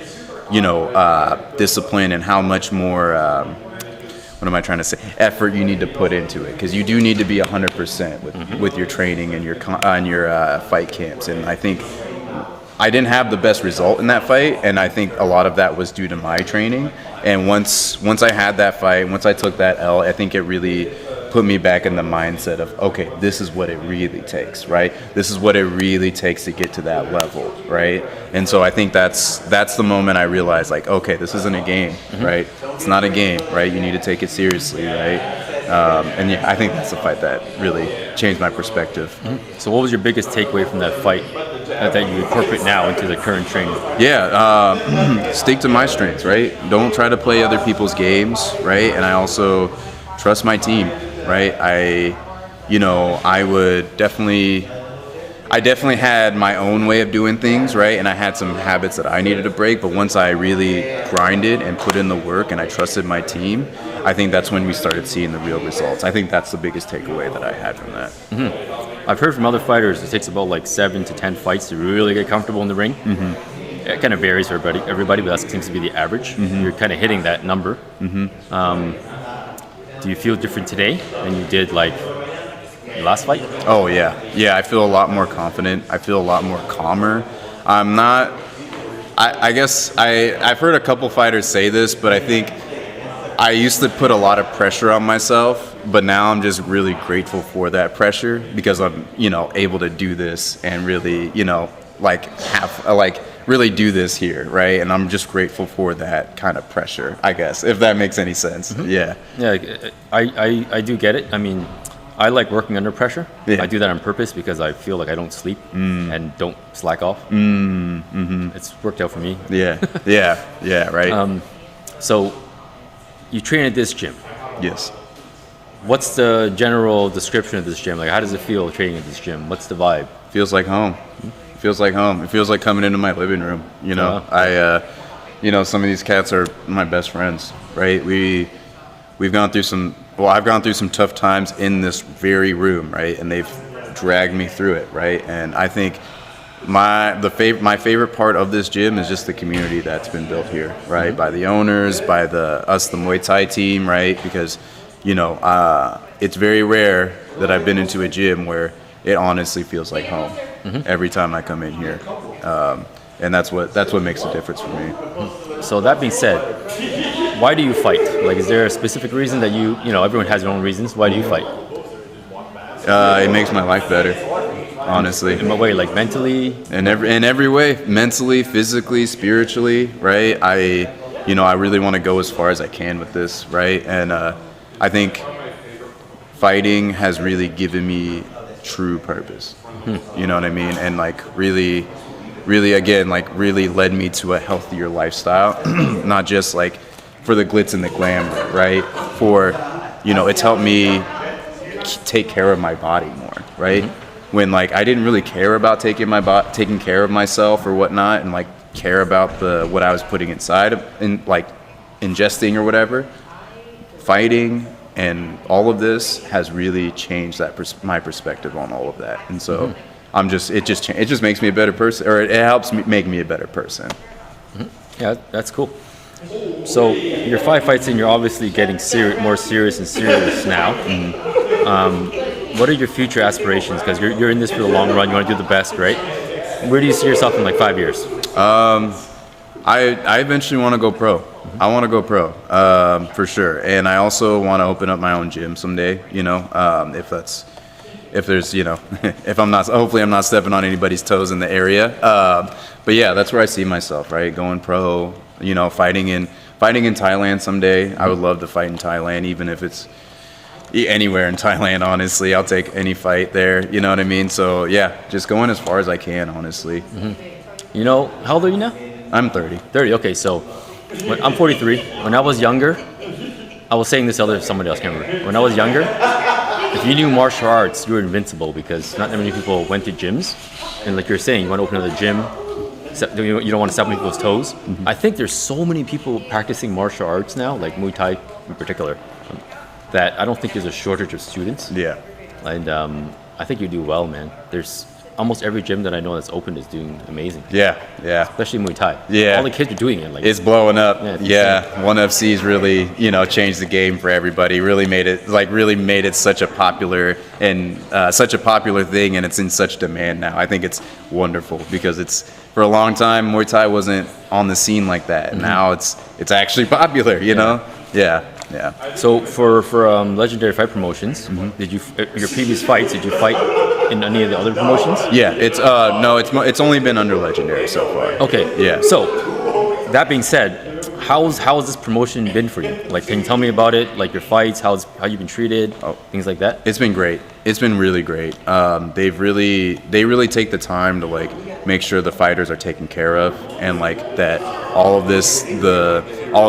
discipline and how much more, what am I trying to say? Effort you need to put into it, because you do need to be 100% with your training and your fight camps. And I think I didn't have the best result in that fight, and I think a lot of that was due to my training. And once I had that fight, once I took that L, I think it really put me back in the mindset of, okay, this is what it really takes, right? This is what it really takes to get to that level, right? And so I think that's the moment I realized, like, okay, this isn't a game, right? It's not a game, right? You need to take it seriously, right? And yeah, I think that's the fight that really changed my perspective. So what was your biggest takeaway from that fight that you incorporate now into the current training? Yeah, stick to my strengths, right? Don't try to play other people's games, right? And I also trust my team, right? I definitely had my own way of doing things, right? And I had some habits that I needed to break, but once I really grinded and put in the work and I trusted my team, I think that's when we started seeing the real results. I think that's the biggest takeaway that I had from that. I've heard from other fighters it takes about like 7 to 10 fights to really get comfortable in the ring. It kind of varies for everybody, but that seems to be the average. You're kind of hitting that number. Do you feel different today than you did like your last fight? Oh yeah, yeah. I feel a lot more confident. I feel a lot more calmer. I'm not. I guess I've heard a couple fighters say this, but I think I used to put a lot of pressure on myself, but now I'm just really grateful for that pressure because I'm, able to do this and really, really do this here, right? And I'm just grateful for that kind of pressure, I guess, if that makes any sense. Mm-hmm. Yeah. Yeah, I do get it. I mean, I like working under pressure. Yeah. I do that on purpose because I feel like I don't sleep and don't slack off. It's worked out for me. Yeah, yeah, right. So you train at this gym. Yes. What's the general description of this gym? Like, how does it feel training at this gym? What's the vibe? Feels like home. Feels like home. It feels like coming into my living room. Some of these cats are my best friends, right? We've gone through some. Well, I've gone through some tough times in this very room, right? And they've dragged me through it, right? And I think my favorite part of this gym is just the community that's been built here, right? By the owners, by the Muay Thai team, right? Because it's very rare that I've been into a gym where it honestly feels like home every time I come in here, and that's what makes a difference for me. So that being said, why do you fight? Like, is there a specific reason that everyone has their own reasons? Why do you fight? It makes my life better, honestly. In what way? Like mentally? In every way, mentally, physically, spiritually, right? I really want to go as far as I can with this, right? And I think fighting has really given me true purpose. You know what I mean? And really led me to a healthier lifestyle, not just for the glitz and the glamour, right? It's helped me take care of my body more, right? When I didn't really care about taking care of myself or whatnot, and care about what I was putting inside and ingesting or whatever. Fighting and all of this has really changed my perspective on all of that, and so it just makes me a better person, or it helps me make me a better person. Yeah, that's cool. So you're 5 fights in, you're obviously getting more serious and serious now. What are your future aspirations? Because you're in this for the long run, you want to do the best, right? Where do you see yourself in 5 years? I eventually want to go pro. I want to go pro, for sure. And I also want to open up my own gym someday, hopefully I'm not stepping on anybody's toes in the area. But yeah, that's where I see myself, right? Going pro, fighting in Thailand someday. I would love to fight in Thailand, even if it's anywhere in Thailand, honestly. I'll take any fight there, you know what I mean? So yeah, just going as far as I can, honestly. How old are you now? I'm 30. 30, okay, so I'm 43. When I was younger, I was saying this to somebody else, can't remember. When I was younger, if you knew martial arts, you were invincible because not that many people went to gyms. And like you're saying, you want to open another gym, you don't want to step on people's toes. I think there's so many people practicing martial arts now, like Muay Thai in particular, that I don't think there's a shortage of students. Yeah. And I think you do well, man. There's almost every gym that I know that's open is doing amazing. Yeah. Especially Muay Thai. Yeah. All the kids are doing it. It's blowing up. Yeah. One FC's really, changed the game for everybody. Really made it such a popular thing, and it's in such demand now. I think it's wonderful because for a long time Muay Thai wasn't on the scene like that. And now it's actually popular, you know? Yeah. So for Legendary Fight Promotions, did you your previous fights? Did you fight in any of the other promotions? Yeah, it's only been under Legendary so far. Okay. Yeah. So that being said, how has this promotion been for you? Can you tell me about it? Your fights, how you've been treated, things like that. It's been great. It's been really great. They really take the time to make sure the fighters are taken care of, and that all of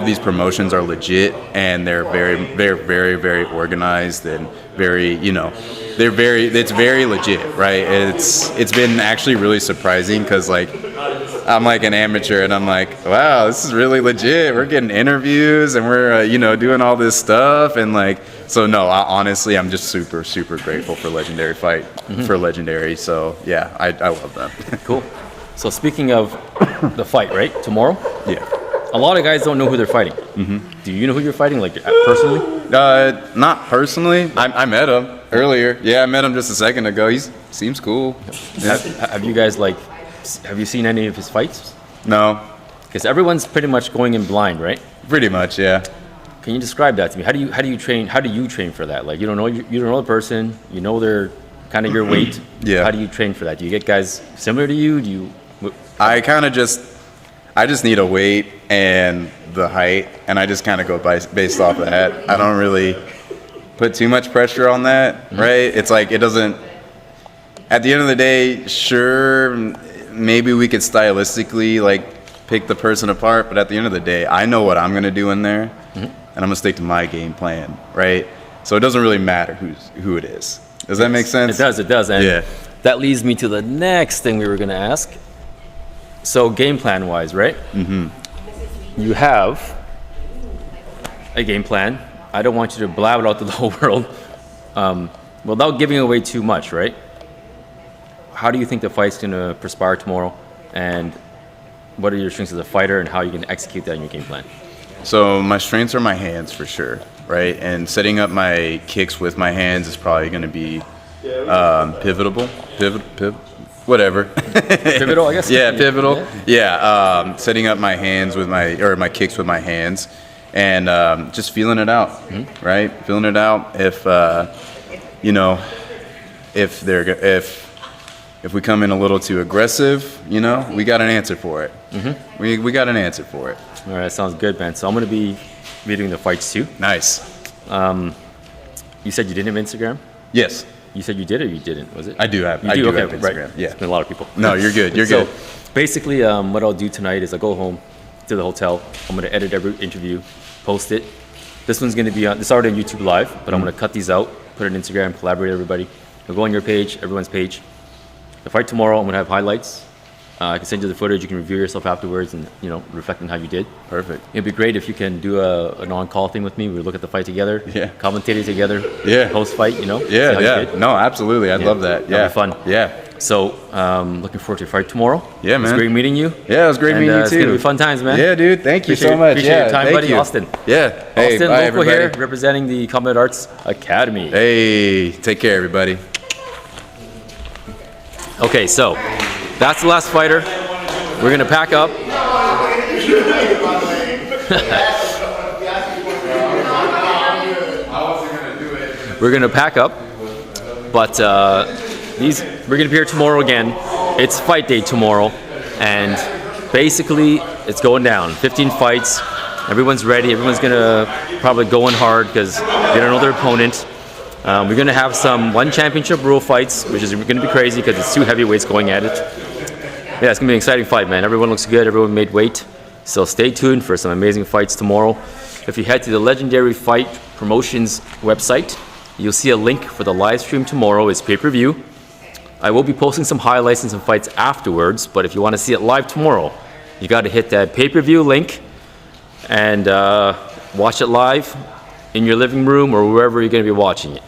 these promotions are legit, and they're very, very organized and very, it's very legit, right? It's been actually really surprising because I'm an amateur and I'm wow, this is really legit. We're getting interviews and we're doing all this stuff, and so no, honestly, I'm just super, super grateful for Legendary Fight, for Legendary. So yeah, I love them. Cool. So speaking of the fight, right? Tomorrow? Yeah. A lot of guys don't know who they're fighting. Do you know who you're fighting, personally? Not personally. I met him. Earlier. Yeah, I met him just a second ago. He seems cool. Yeah. Have you guys have you seen any of his fights? No. Because everyone's pretty much going in blind, right? Pretty much, yeah. Can you describe that to me? How do you train? How do you train for that? Like you don't know the person. You know they're kind of your weight. Yeah. How do you train for that? Do you get guys similar to you? I just need a weight and the height, and I just kind of go based off of that. I don't really put too much pressure on that, right? It's like it doesn't. At the end of the day, sure, maybe we could stylistically like pick the person apart, but at the end of the day, I know what I'm gonna do in there, and I'm gonna stick to my game plan, right? So it doesn't really matter who it is. Does that make sense? It does. And that leads me to the next thing we were gonna ask. So game plan wise, right? Mm-hmm. You have a game plan. I don't want you to blab it out to the whole world without giving away too much, right? How do you think the fight's gonna perspire tomorrow? And what are your strengths as a fighter and how are you gonna execute that in your game plan? So my strengths are my hands for sure, right? And setting up my kicks with my hands is probably gonna be pivotal. Whatever. Pivotal, I guess. Yeah, pivotal. Yeah, setting up my hands with my kicks with my hands, and just feeling it out, right? Feeling it out. If if we come in a little too aggressive, we got an answer for it. We got an answer for it. All right, sounds good, man. So I'm gonna be reading the fights too. Nice. You said you didn't have Instagram? Yes. You said you did or you didn't? Was it? I do have. You do? Okay, have Instagram. Right. Yeah. It's been a lot of people. No, you're good. You're So good. basically, what I'll do tonight is I'll go home to the hotel. I'm gonna edit every interview, post it. This one's gonna be on. It's already on YouTube Live, but I'm gonna cut these out, put it on Instagram, collaborate with everybody. I'll go on your page, everyone's page. The fight tomorrow, I'm gonna have highlights. I can send you the footage. You can review yourself afterwards, and reflect on how you did. Perfect. It'd be great if you can do an on-call thing with me. We look at the fight together. Yeah. Commentate it together. Yeah. Post-fight, Yeah, see how you yeah. did. No, absolutely. I'd love that. Yeah. That'd be fun. Yeah. So, looking forward to your fight tomorrow. Yeah, It was man. great meeting you. Yeah, it was great And, meeting you it's too. gonna be fun times, man. Yeah, dude. Thank you Appreciate- so much. appreciate Yeah, your time, thank buddy. you. Austin. Yeah. Hey, Austin, bye, local everybody. here, representing the Combat Arts Academy. Hey, take care, everybody. Okay, so that's the last fighter. We're gonna pack up. We're gonna pack up, but we're gonna be here tomorrow again. It's fight day tomorrow, and basically it's going down. 15 fights. Everyone's ready. Everyone's gonna probably go in hard because they don't know their opponent. We're gonna have some one championship rule fights, which is gonna be crazy because it's two heavyweights going at it. Yeah, it's gonna be an exciting fight, man. Everyone looks good. Everyone made weight. So stay tuned for some amazing fights tomorrow. If you head to the Legendary Fight Promotions website, you'll see a link for the live stream tomorrow. It's pay-per-view. I will be posting some highlights and some fights afterwards, but if you want to see it live tomorrow, you got to hit that pay-per-view link and watch it live in your living room or wherever you're going to be watching it.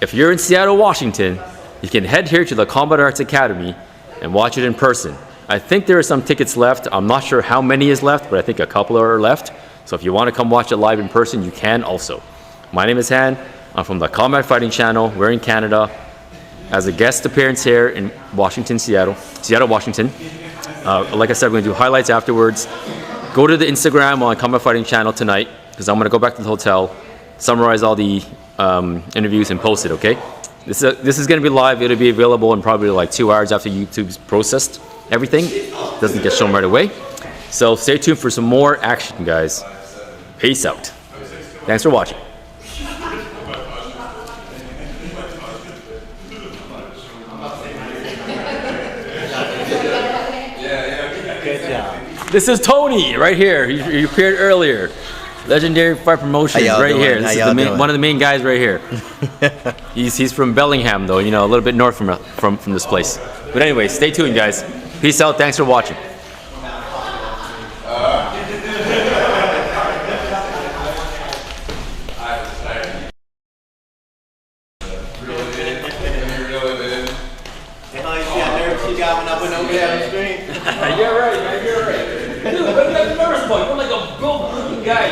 If you're in Seattle, Washington, you can head here to the Combat Arts Academy and watch it in person. I think there are some tickets left. I'm not sure how many is left, but I think a couple are left. So if you want to come watch it live in person, you can also. My name is Han. I'm from the Combat Fighting Channel. We're in Canada. As a guest appearance here in Washington, Seattle, Washington. Like I said, we're going to do highlights afterwards. Go to the Instagram on Combat Fighting Channel tonight, because I'm going to go back to the hotel, summarize all the interviews and post it, okay? This is going to be live. It'll be available in probably like 2 hours after YouTube's processed everything. Doesn't get shown right away. So stay tuned for some more action, guys. Peace out. Thanks for watching. This is Tony right here. He appeared earlier. Legendary Fight Promotions right here. This is one of the main guys right here. He's from Bellingham though, a little bit north from this place. But anyway, stay tuned, guys. Peace out. Thanks for watching. You're right, man. You're right. Dude, what are you nervous about? You're like a big guy,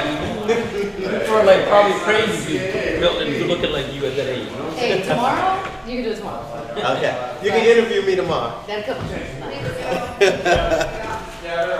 dude. You're like probably crazy. belt and you're looking like you at that age. Hey, tomorrow? You can do it tomorrow. Okay. You can interview me tomorrow. Then come.